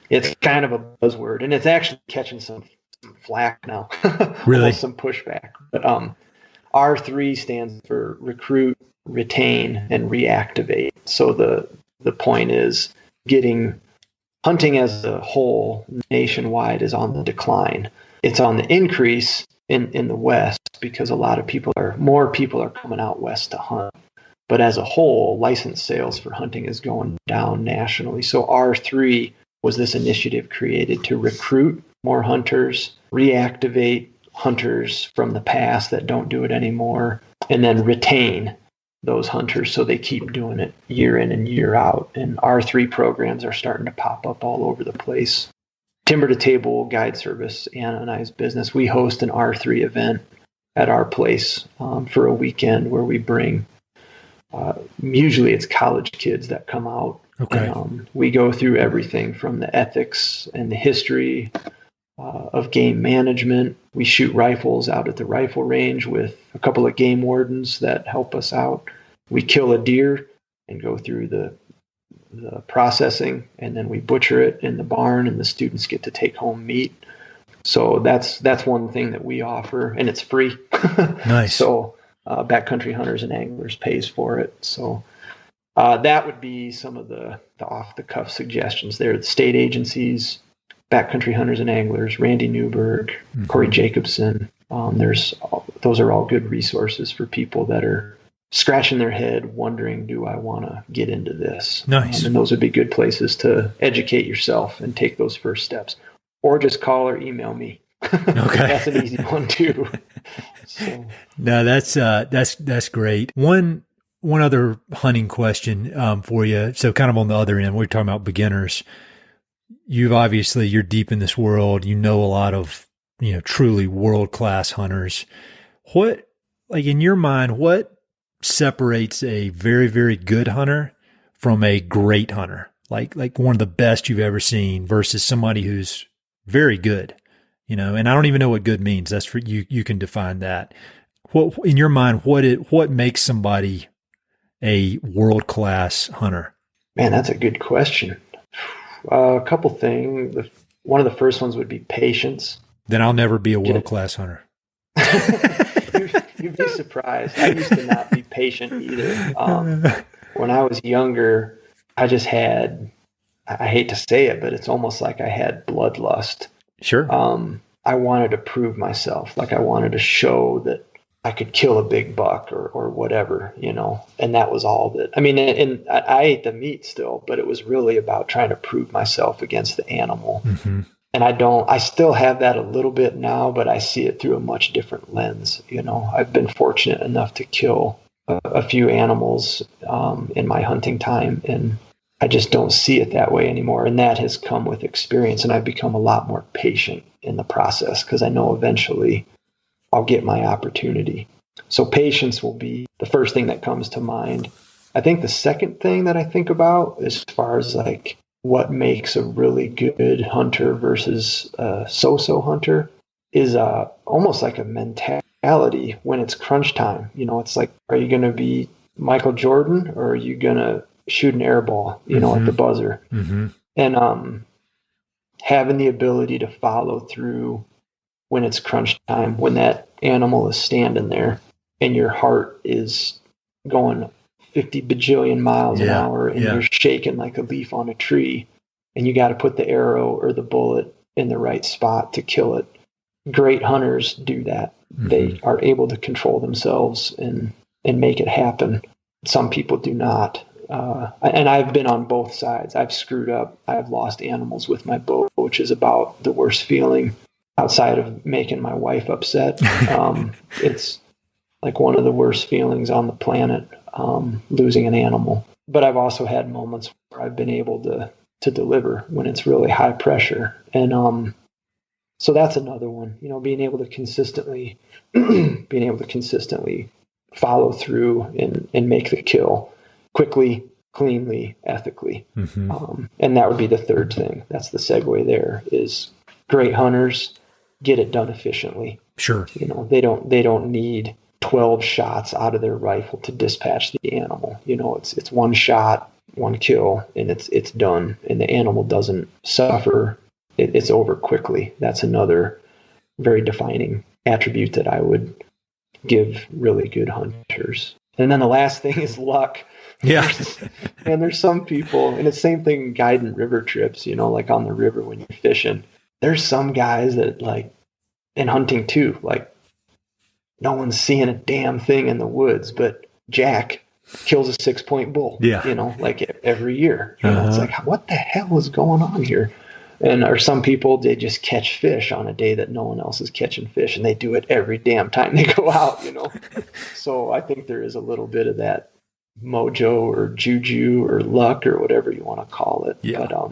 It's kind of a buzzword, and it's actually catching some flack now. Really? Some pushback. But R3 stands for recruit, retain, and reactivate. So the point is hunting as a whole nationwide is on the decline. It's on the increase in the West because more people are coming out West to hunt. But as a whole, license sales for hunting is going down nationally. So R3 was this initiative created to recruit more hunters, reactivate hunters from the past that don't do it anymore, and then retain those hunters so they keep doing it year in and year out. And R3 programs are starting to pop up all over the place. Timber to Table Guide Service, Anna and I's business, we host an R3 event at our place for a weekend where we bring, usually it's college kids that come out. Okay. And, we go through everything from the ethics and the history of game management. We shoot rifles out at the rifle range with a couple of game wardens that help us out. We kill a deer and go through the processing, and then we butcher it in the barn, and the students get to take home meat. So that's one thing that we offer, and it's free. Nice. So Backcountry Hunters and Anglers pays for it. So that would be some of the off-the-cuff suggestions there. The state agencies, Backcountry Hunters and Anglers, Randy Newberg, Corey Jacobson. Those are all good resources for people that are scratching their head wondering, do I want to get into this? Nice. And those would be good places to educate yourself and take those first steps. Or just call or email me. Okay. That's an easy one too. So. No, that's great. One other hunting question for you. So kind of on the other end, we're talking about beginners. You're deep in this world. You know a lot of, truly world-class hunters. What, in your mind, what separates a very, very good hunter from a great hunter? Like one of the best you've ever seen versus somebody who's very good, and I don't even know what good means. That's for you. You can define that. What, in your mind, what makes somebody a world-class hunter? Man, that's a good question. A couple things. One of the first ones would be patience. Then I'll never be a world-class hunter. You'd be surprised. I used to not be patient either. When I was younger, I just had, I hate to say it, but it's almost like I had bloodlust. Sure. I wanted to prove myself. I wanted to show that I could kill a big buck or whatever, and that was all that. And I ate the meat still, but it was really about trying to prove myself against the animal. Mm-hmm. And I still have that a little bit now, but I see it through a much different lens. I've been fortunate enough to kill a few animals in my hunting time, and I just don't see it that way anymore. And that has come with experience, and I've become a lot more patient in the process because I know eventually I'll get my opportunity. So patience will be the first thing that comes to mind. I think the second thing that I think about as far as what makes a really good hunter versus a so-so hunter is almost like a mentality when it's crunch time. It's like, are you going to be Michael Jordan, or are you going to shoot an air ball, at the buzzer? Mm-hmm. And having the ability to follow through when it's crunch time, when that animal is standing there and your heart is going 50 bajillion miles an hour and you're shaking like a leaf on a tree, and you got to put the arrow or the bullet in the right spot to kill it. Great hunters do that. Mm-hmm. They are able to control themselves and make it happen. Some people do not. And I've been on both sides. I've screwed up. I've lost animals with my bow, which is about the worst feeling outside of making my wife upset. It's like one of the worst feelings on the planet, losing an animal. But I've also had moments where I've been able to deliver when it's really high pressure. And so that's another one, being able to consistently follow through and make the kill quickly, cleanly, ethically. Mm-hmm. And that would be the third thing. That's the segue there, is great hunters get it done efficiently. Sure. They don't need 12 shots out of their rifle to dispatch the animal. It's one shot, one kill, and it's done. And the animal doesn't suffer. It's over quickly. That's another very defining attribute that I would give really good hunters. And then the last thing is luck. Yeah. And there's some people, and it's the same thing guiding river trips, like on the river when you're fishing. There's some guys that, like, in hunting too, like, no one's seeing a damn thing in the woods, but Jack kills a 6-point bull, like every year. It's like, what the hell is going on here? And or some people, they just catch fish on a day that no one else is catching fish, and they do it every damn time they go out, So I think there is a little bit of that mojo or juju or luck or whatever you want to call it. Yeah. But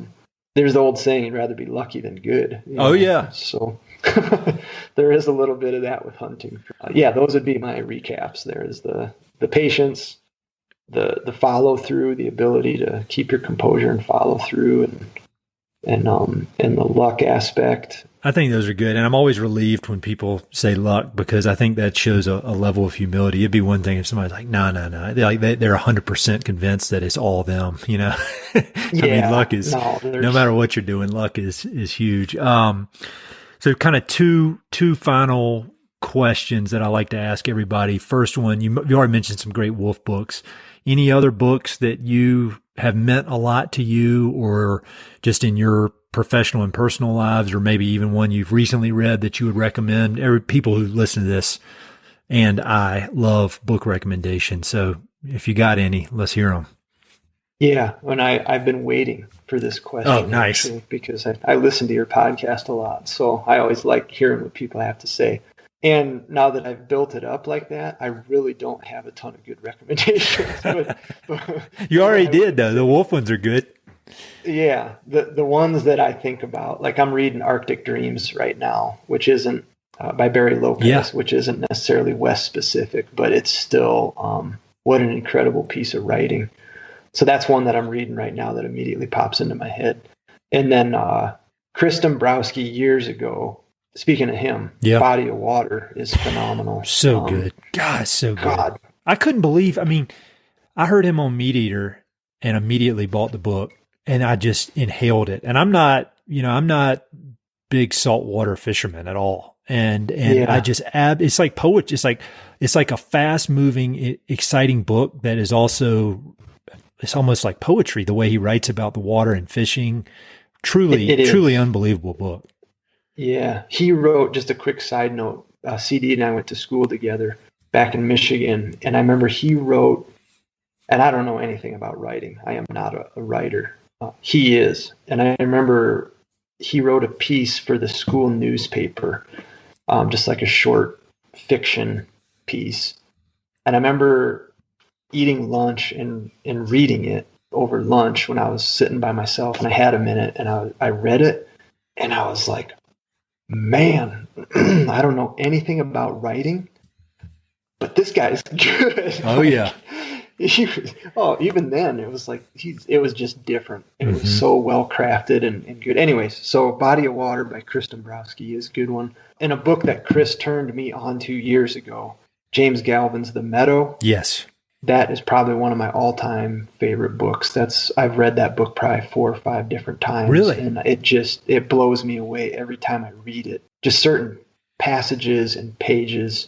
there's the old saying, you'd rather be lucky than good. Oh, yeah. So there is a little bit of that with hunting. Those would be my recaps. There is the patience, the follow through, the ability to keep your composure and follow through, and the luck aspect. I think those are good. And I'm always relieved when people say luck, because I think that shows a level of humility. It'd be one thing if somebody's like, no. They're 100% convinced that it's all them, I mean, luck is, no matter what you're doing, luck is huge. So kind of two final questions that I like to ask everybody. First one, you already mentioned some great wolf books. Any other books that you have meant a lot to you, or just in your professional and personal lives, or maybe even one you've recently read that you would recommend? People who listen to this, and I love book recommendations. So if you got any, let's hear them. Yeah. And I've been waiting for this question. Oh, nice. Actually, because I listen to your podcast a lot. So I always like hearing what people have to say. And now that I've built it up like that, I really don't have a ton of good recommendations. But you already did, though. The wolf ones are good. Yeah. The ones that I think about, like I'm reading Arctic Dreams right now, which isn't by Barry Lopez, which isn't necessarily West specific, but it's still what an incredible piece of writing. So that's one that I'm reading right now that immediately pops into my head. And then Chris Dombrowski years ago, speaking of him, Body of Water is phenomenal. So good. God, so good. I couldn't believe, I heard him on Meat Eater and immediately bought the book, and I just inhaled it. And I'm not big saltwater fisherman at all. And I just it's like poetry. It's like a fast moving, exciting book that is also, it's almost like poetry, the way he writes about the water and fishing. Truly unbelievable book. Yeah. He wrote, just a quick side note, CD and I went to school together back in Michigan. And I remember he wrote, and I don't know anything about writing. I am not a writer. He is. And I remember he wrote a piece for the school newspaper, just like a short fiction piece. And I remember eating lunch and reading it over lunch when I was sitting by myself, and I had a minute, and I read it, and I was like, man, I don't know anything about writing, but this guy's good. Oh, yeah. Even then, it was like, it was just different. It was so well crafted and good. Anyways, so Body of Water by Chris Dombrowski is a good one. And a book that Chris turned me on to years ago, James Galvin's The Meadow. Yes. that is probably one of my all-time favorite books. I've read that book probably 4 or 5 different times. Really? And it blows me away every time I read it. Just certain passages and pages.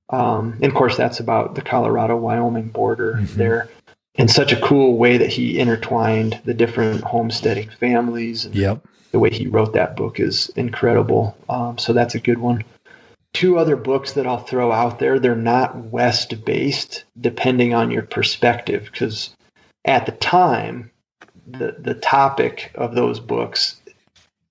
And of course, that's about the Colorado-Wyoming border there. In such a cool way that he intertwined the different homesteading families. And the way he wrote that book is incredible. So that's a good one. 2 other books that I'll throw out there. They're not West-based, depending on your perspective, because at the time, the topic of those books,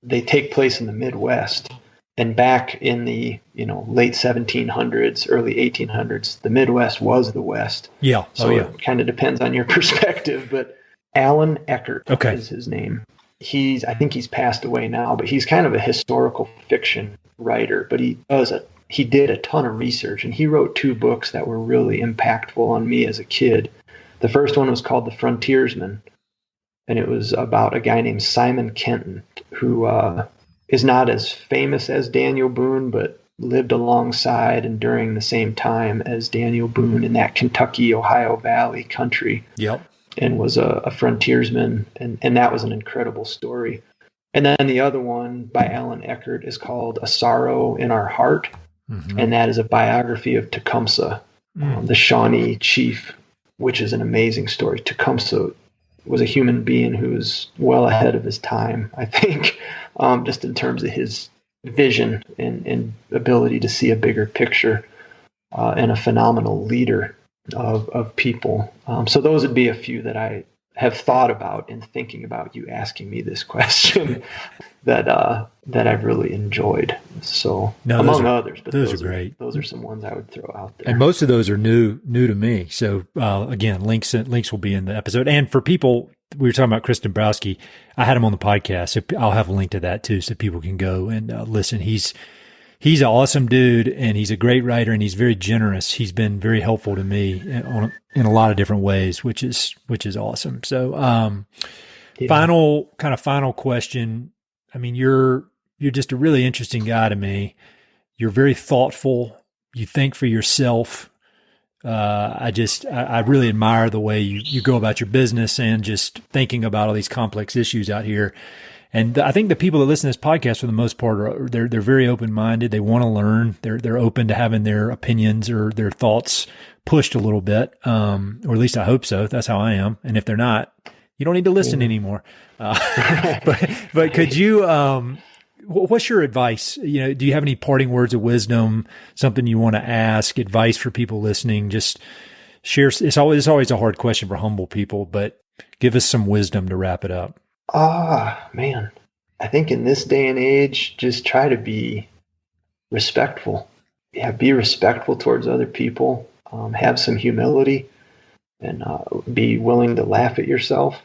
they take place in the Midwest. And back in the late 1700s, early 1800s, the Midwest was the West. Yeah. So it kind of depends on your perspective. But Alan Eckert is his name. I think he's passed away now, but he's kind of a historical fiction writer. But he did a ton of research, and he wrote 2 books that were really impactful on me as a kid. The first one was called The Frontiersman, and it was about a guy named Simon Kenton, who is not as famous as Daniel Boone, but lived alongside and during the same time as Daniel Boone in that Kentucky, Ohio Valley country. Yep. And was a frontiersman, and that was an incredible story. And then the other one by Alan Eckert is called A Sorrow in Our Heart, and that is a biography of Tecumseh, the Shawnee chief, which is an amazing story. Tecumseh was a human being who was well ahead of his time, I think, just in terms of his vision and ability to see a bigger picture, and a phenomenal leader of people. So those would be a few that I have thought about in thinking about you asking me this question that I've really enjoyed. So among others, but those are great. Those are some ones I would throw out there. And most of those are new to me. So again, links will be in the episode. And for people, we were talking about Chris Dombrowski. I had him on the podcast, so I'll have a link to that too, so people can go and listen. He's an awesome dude, and he's a great writer, and he's very generous. He's been very helpful to me in a lot of different ways, which is awesome. So, final question. I mean, you're just a really interesting guy to me. You're very thoughtful. You think for yourself. I really admire the way you go about your business and just thinking about all these complex issues out here. And I think the people that listen to this podcast, for the most part, they're very open-minded. They want to learn. They're open to having their opinions or their thoughts pushed a little bit, or at least I hope so. That's how I am. And if they're not, you don't need to listen anymore. But could you? What's your advice? Do you have any parting words of wisdom? Something you want to ask? Advice for people listening? Just share. It's always a hard question for humble people, but give us some wisdom to wrap it up. Man, I think in this day and age, just try to be respectful. Yeah, be respectful towards other people. Have some humility, and be willing to laugh at yourself.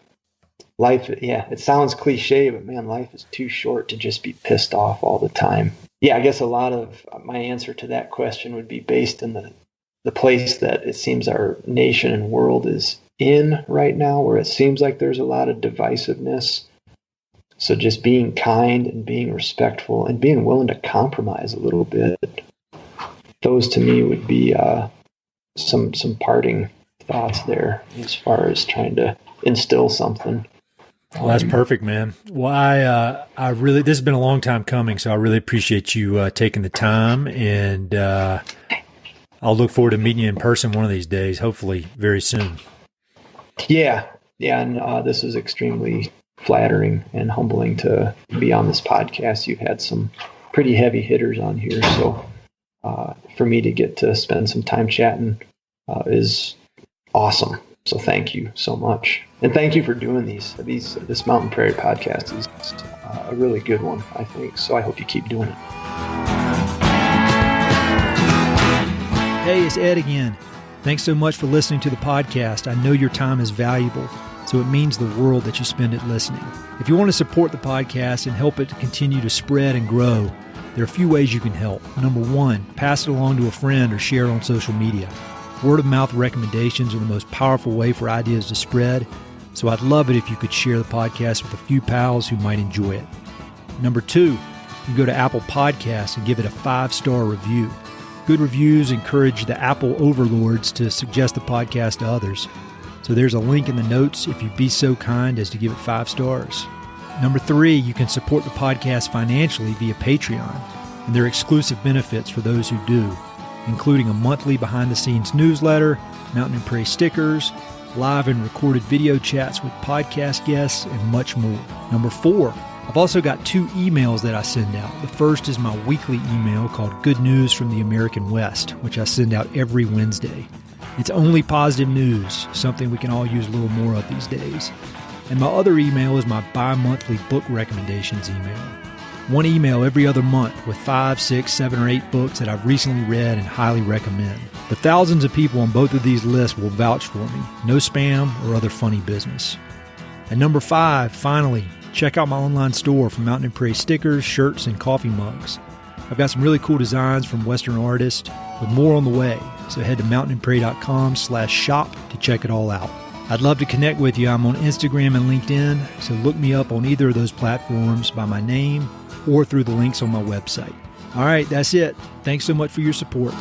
Life, it sounds cliche, but man, life is too short to just be pissed off all the time. Yeah, I guess a lot of my answer to that question would be based in the place that it seems our nation and world is in right now, where it seems like there's a lot of divisiveness. So just being kind and being respectful and being willing to compromise a little bit. Those to me would be some parting thoughts there as far as trying to instill something. Well, that's perfect, man. Well, I really, this has been a long time coming, so I really appreciate you taking the time, and I'll look forward to meeting you in person one of these days, hopefully very soon. Yeah, and this is extremely flattering and humbling to be on this podcast. You've had some pretty heavy hitters on here, so for me to get to spend some time chatting is awesome. So thank you so much. And thank you for doing this Mountain Prairie podcast is a really good one, I think. So I hope you keep doing it. Hey, it's Ed again. Thanks so much for listening to the podcast. I know your time is valuable, so it means the world that you spend it listening. If you want to support the podcast and help it to continue to spread and grow, there are a few ways you can help. Number one, pass it along to a friend or share it on social media. Word of mouth recommendations are the most powerful way for ideas to spread, so I'd love it if you could share the podcast with a few pals who might enjoy it. Number two, you go to Apple Podcasts and give it a 5-star review. Good reviews encourage the Apple overlords to suggest the podcast to others. So there's a link in the notes if you'd be so kind as to give it 5 stars. Number 3, you can support the podcast financially via Patreon, and there are exclusive benefits for those who do, including a monthly behind-the-scenes newsletter, Mountain and Prairie stickers, live and recorded video chats with podcast guests, and much more. Number 4, I've also got 2 emails that I send out. The first is my weekly email called Good News from the American West, which I send out every Wednesday. It's only positive news, something we can all use a little more of these days. And my other email is my bi-monthly book recommendations email. One email every other month with 5, 6, 7, or 8 books that I've recently read and highly recommend. The thousands of people on both of these lists will vouch for me. No spam or other funny business. And number 5, finally, check out my online store for Mountain and Prairie stickers, shirts, and coffee mugs. I've got some really cool designs from Western artists with more on the way. So head to mountainandprairie.com/shop to check it all out. I'd love to connect with you. I'm on Instagram and LinkedIn, so look me up on either of those platforms by my name or through the links on my website. All right, that's it. Thanks so much for your support.